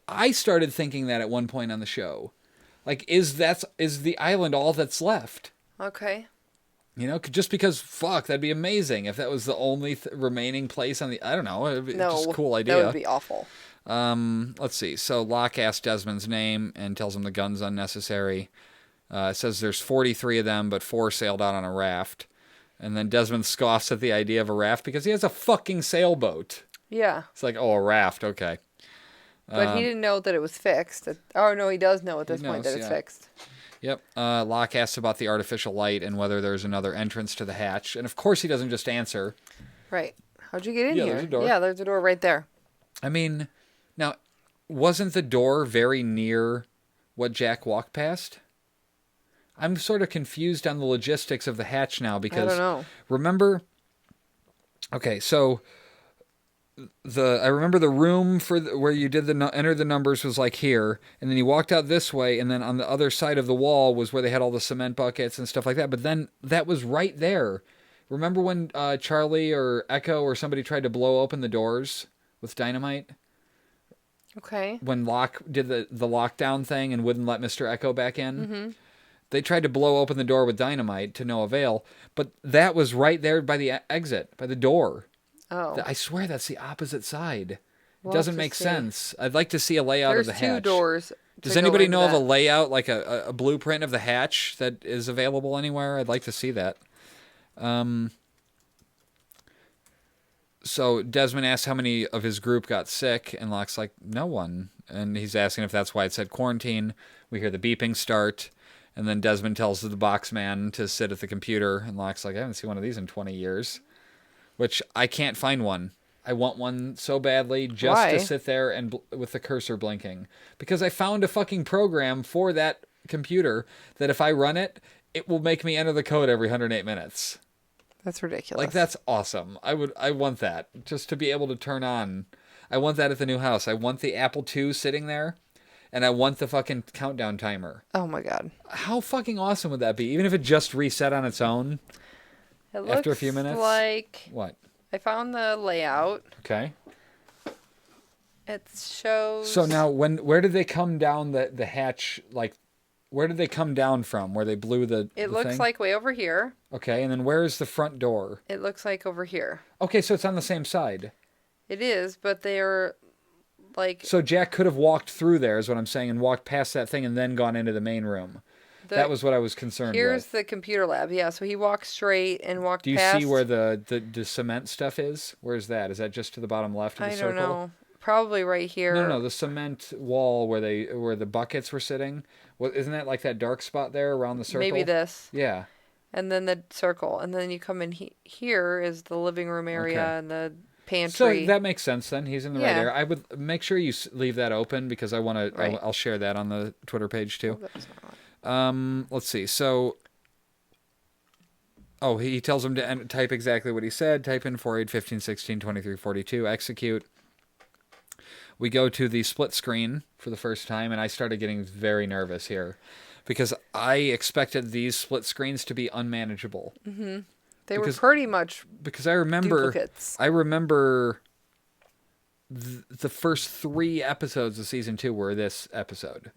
I started thinking that at one point on the show. Like, is the island all that's left? Okay. You know, just because, fuck, that'd be amazing if that was the only remaining place on the... I don't know. It'd be just a cool idea. That would be awful. Let's see. So Locke asks Desmond's name and tells him the gun's unnecessary. It says there's 43 of them, but 4 sailed out on a raft. And then Desmond scoffs at the idea of a raft because he has a fucking sailboat. Yeah. It's like, oh, a raft, okay. But he didn't know that it was fixed. Oh, no, he does know at this point that it's fixed. Yep. Locke asks about the artificial light and whether there's another entrance to the hatch. And of course he doesn't just answer. Right. How'd you get in here? There's a door. Yeah, there's a door right there. I mean, now, wasn't the door very near what Jack walked past? I'm sort of confused on the logistics of the hatch now because... I don't know. Remember... Okay, so... I remember the room for where you did enter the numbers was like here, and then you walked out this way, and then on the other side of the wall was where they had all the cement buckets and stuff like that. But then that was right there. Remember when Charlie or Echo or somebody tried to blow open the doors with dynamite? Okay. When Locke did the lockdown thing and wouldn't let Mr. Echo back in? Mm-hmm. They tried to blow open the door with dynamite to no avail, but that was right there by the exit, by the door. Oh. I swear that's the opposite side. We'll It doesn't have to make see. sense. I'd like to see a layout of the hatch. There's 2 doors. Does anybody know of a layout, like a blueprint of the hatch that is available anywhere? I'd like to see that. So Desmond asks how many of his group got sick, and Locke's like, no one. And he's asking if that's why it said quarantine. We hear the beeping start, and then Desmond tells the box man to sit at the computer, and Locke's like, I haven't seen one of these in 20 years. Which I can't find one. I want one so badly just to sit there and with the cursor blinking. Because I found a fucking program for that computer that if I run it, it will make me enter the code every 108 minutes. That's ridiculous. Like, that's awesome. I want that. Just to be able to turn on. I want that at the new house. I want the Apple II sitting there, and I want the fucking countdown timer. Oh my God. How fucking awesome would that be? Even if it just reset on its own after a few minutes? Like what? I found the layout. Okay. It shows. So now, where did they come down the hatch? Like, where did they come down from? Where they blew the It the looks thing? like way over here. Okay, and then where is the front door? It looks like over here. Okay, so it's on the same side. It is, but they're like. So Jack could have walked through there, is what I'm saying, and walked past that thing and then gone into the main room. That was what I was concerned Here's with. the computer lab. Yeah, so he walked straight and walked Do you past. see where the cement stuff is? Where's that? Is that just to the bottom left of the circle? I don't know. Probably right here. No, the cement wall where the buckets were sitting. Well, isn't that like that dark spot there around the circle? Maybe this. Yeah. And then the circle. And then you come in here is the living room area Okay. and the pantry. So that makes sense then. He's in the right area. I would make sure you leave that open because I want to. Right. I'll share that on the Twitter page too. Oh, that's not right. Let's see. So, he tells him to type exactly what he said. Type in 48, 15, 16, 23, 42. Execute. We go to the split screen for the first time, and I started getting very nervous here because I expected these split screens to be unmanageable. They were pretty much because I remember duplicates. the first 3 episodes of season 2 were this episode.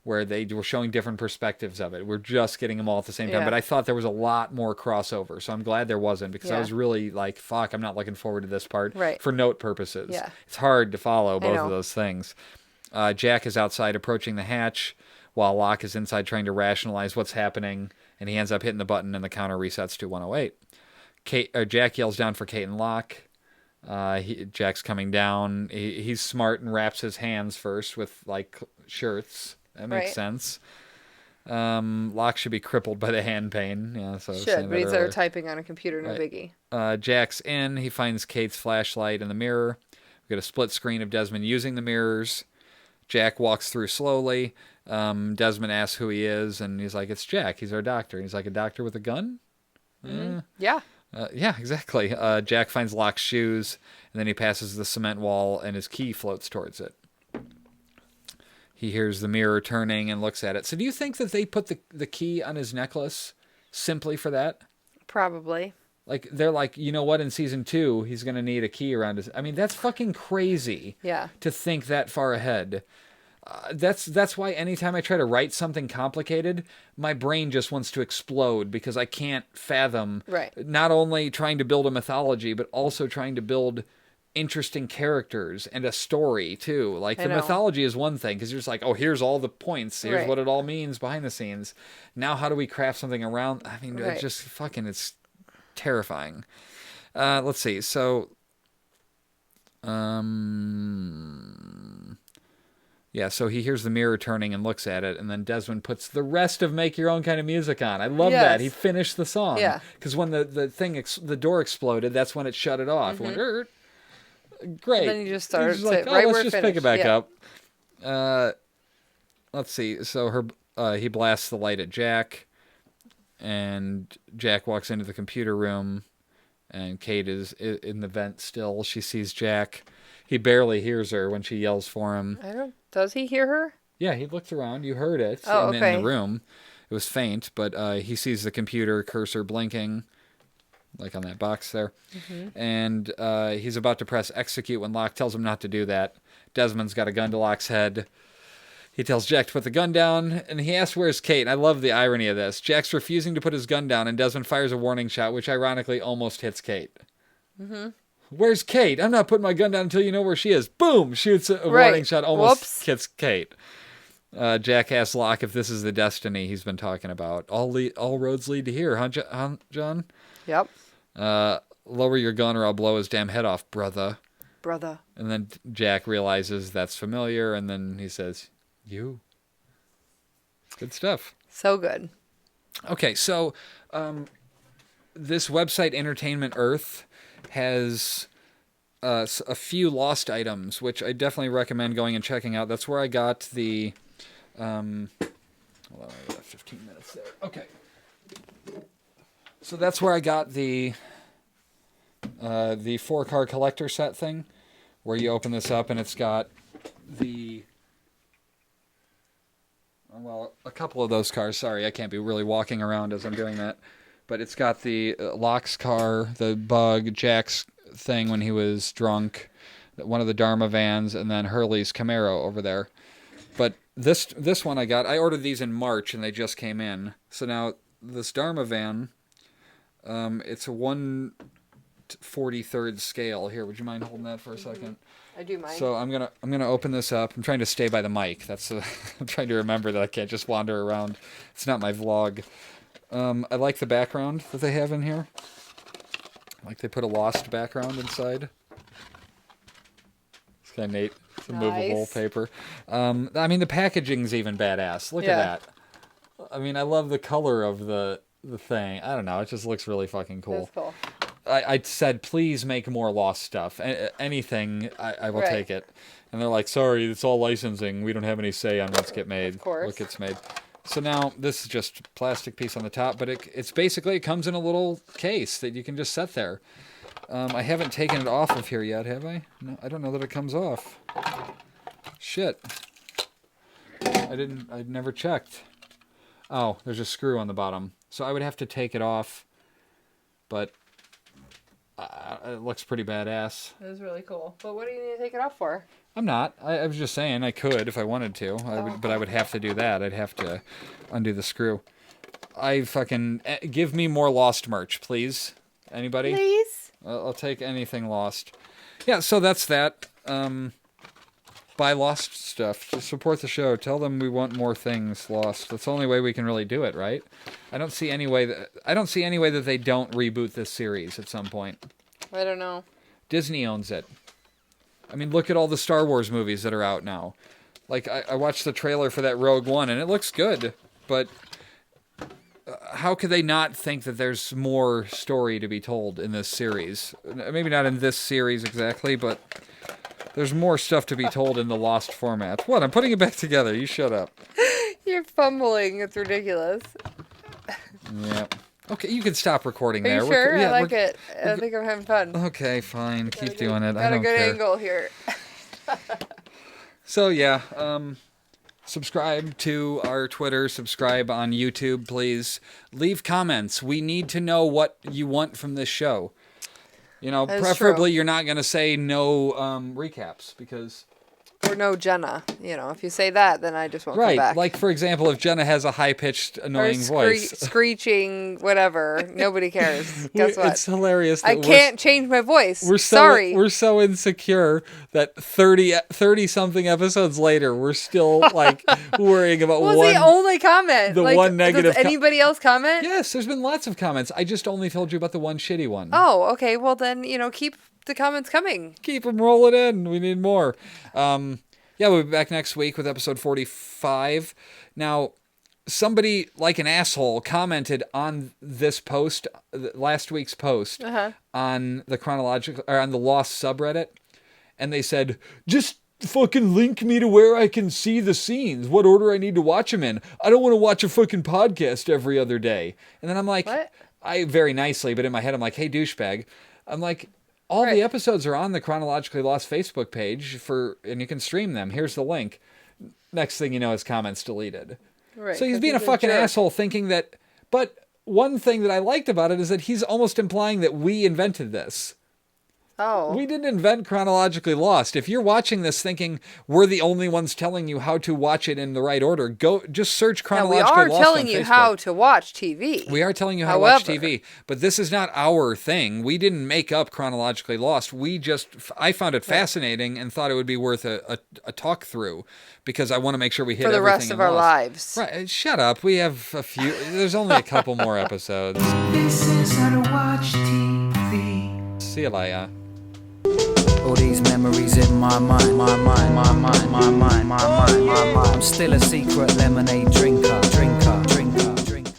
Where they were showing different perspectives of it. We're just getting them all at the same time. Yeah. But I thought there was a lot more crossover. So I'm glad there wasn't because I Yeah. was really like, fuck, I'm not looking forward to this part Right. for note purposes. Yeah. It's hard to follow both know. of those things. Jack is outside approaching the hatch while Locke is inside trying to rationalize what's happening. And he ends up hitting the button and the counter resets to 108. Jack yells down for Kate and Locke. Jack's coming down. He's smart and wraps his hands first with like shirts. That makes sense. Locke should be crippled by the hand pain. Yeah, so Should, but he's there typing on a computer, no Right. biggie. Jack's in. He finds Kate's flashlight in the mirror. We get a split screen of Desmond using the mirrors. Jack walks through slowly. Desmond asks who he is, and he's like, "It's Jack. He's our doctor." And he's like, "A doctor with a gun?" Yeah. Yeah, exactly. Jack finds Locke's shoes, and then he passes the cement wall, and his key floats towards it. He hears the mirror turning and looks at it. So do you think that they put the key on his necklace simply for that? Probably. Like, they're like, you know what, in season 2, he's going to need a key around his... I mean, that's fucking crazy. Yeah. To think that far ahead. That's why anytime I try to write something complicated, my brain just wants to explode because I can't fathom not only trying to build a mythology, but also trying to build interesting characters and a story too. Like the mythology is one thing because you're just like, oh, here's all the points, here's what it all means behind the scenes. Now how do we craft something around? I mean, it's just fucking, it's terrifying. Let's see. So yeah, so he hears the mirror turning and looks at it, and then Desmond puts the rest of Make Your Own Kind of Music on. I love that. He finished the song. Yeah. Because when the door exploded, that's when it shut it off. It went, great. And then you just started He's like, let's just pick it back up. Let's see. So he blasts the light at Jack, and Jack walks into the computer room, and Kate is in the vent still. She sees Jack. He barely hears her when she yells for him. Does he hear her? Yeah, he looked around. You heard it in the room. It was faint, but he sees the computer cursor blinking, like on that box there. And he's about to press execute when Locke tells him not to do that. Desmond's got a gun to Locke's head. He tells Jack to put the gun down, and he asks where's Kate. And I love the irony of this. Jack's refusing to put his gun down, and Desmond fires a warning shot, which ironically almost hits Kate. Where's Kate? I'm not putting my gun down until you know where she is. Boom! Shoots a warning shot, almost hits Kate. Jack asks Locke if this is the destiny he's been talking about. All roads lead to here, huh, John? Yep. Lower your gun or I'll blow his damn head off, brother. And then Jack realizes that's familiar, and then he says, you. Good stuff. So good. Okay, so this website, Entertainment Earth, has a few lost items, which I definitely recommend going and checking out. That's where I got the... hold on, I got 15 minutes there. Okay. So that's where I got the 4-car collector set thing, where you open this up and it's got the... Well, a couple of those cars. Sorry, I can't be really walking around as I'm doing that. But it's got the Locke's car, the Bug, Jack's thing when he was drunk, one of the Dharma vans, and then Hurley's Camaro over there. But this one I ordered these in March, and they just came in. So now this Dharma van, it's a 1/43 scale. Here, would you mind holding that for a second? I do mind. So I'm gonna open this up. I'm trying to stay by the mic. That's I'm trying to remember that I can't just wander around. It's not my vlog. I like the background that they have in here. Like they put a Lost background inside. It's kind of neat. It's a movable paper. I mean the packaging's even badass. Look at that. I mean I love the color of the thing. I don't know. It just looks really fucking cool. That's cool. I said, please make more Lost stuff. Anything, I will take it. And they're like, sorry, it's all licensing. We don't have any say on what's get made. Of course. What gets made. So now, this is just a plastic piece on the top, but it's basically, it comes in a little case that you can just set there. I haven't taken it off of here yet, have I? No, I don't know that it comes off. Shit. I'd never checked. Oh, there's a screw on the bottom. So I would have to take it off, but it looks pretty badass. It was really cool. But what do you need to take it off for? I'm not. I was just saying I could if I wanted to. But I would have to do that. I'd have to undo the screw. Give me more Lost merch, please. Anybody? Please? I'll take anything Lost. Yeah, so that's that. Buy Lost stuff. Just support the show. Tell them we want more things Lost. That's the only way we can really do it, right? I don't see any way that they don't reboot this series at some point. I don't know. Disney owns it. I mean, look at all the Star Wars movies that are out now. Like, I watched the trailer for that Rogue One, and it looks good, but how could they not think that there's more story to be told in this series? Maybe not in this series exactly, but there's more stuff to be told in the Lost format. What? I'm putting it back together. You shut up. You're fumbling. It's ridiculous. Yeah. Okay, you can stop recording Are there. you sure? I like it. I think I'm having fun. Okay, fine. Keep doing it. Got I don't a good care. angle here. So, yeah. Subscribe to our Twitter. Subscribe on YouTube, please. Leave comments. We need to know what you want from this show. You know, preferably you're not going to say no recaps because... Or no Jenna. You know, if you say that, then I just won't come back. Right, like, for example, if Jenna has a high-pitched, annoying voice. Screeching, whatever. Nobody cares. Guess what? It's hilarious that I can't change my voice. Sorry. We're so insecure that 30-something episodes later, we're still, like, worrying about What was the only comment? The one negative... Does anybody else comment? Yes, there's been lots of comments. I just only told you about the one shitty one. Oh, okay. Well, then, keep the comments coming. Keep them rolling in. We need more. Yeah, we'll be back next week with episode 45. Now, somebody like an asshole commented on this post, last week's post, on the on the Lost subreddit, and they said, just fucking link me to where I can see the scenes, what order I need to watch them in. I don't want to watch a fucking podcast every other day. And then I'm like, what? I very nicely, but in my head I'm like, hey, douchebag. I'm like, all the episodes are on the Chronologically Lost Facebook page and you can stream them. Here's the link. Next thing you know, his comment's deleted. Right, so he's being a fucking asshole thinking that... But one thing that I liked about it is that he's almost implying that we invented this. Oh. We didn't invent Chronologically Lost. If you're watching this thinking we're the only ones telling you how to watch it in the right order, just search Chronologically Lost on Facebook. We are telling you how to watch TV. We are telling you how to watch TV, but this is not our thing. We didn't make up Chronologically Lost. I found it fascinating and thought it would be worth a talk through because I want to make sure we hit everything for the rest of our lives. Right? Shut up. We have a few. There's only a couple more episodes. This is how to watch TV. See you later. All these memories in my mind, my mind, my mind, my mind, my mind, my mind. I'm still a secret lemonade drinker.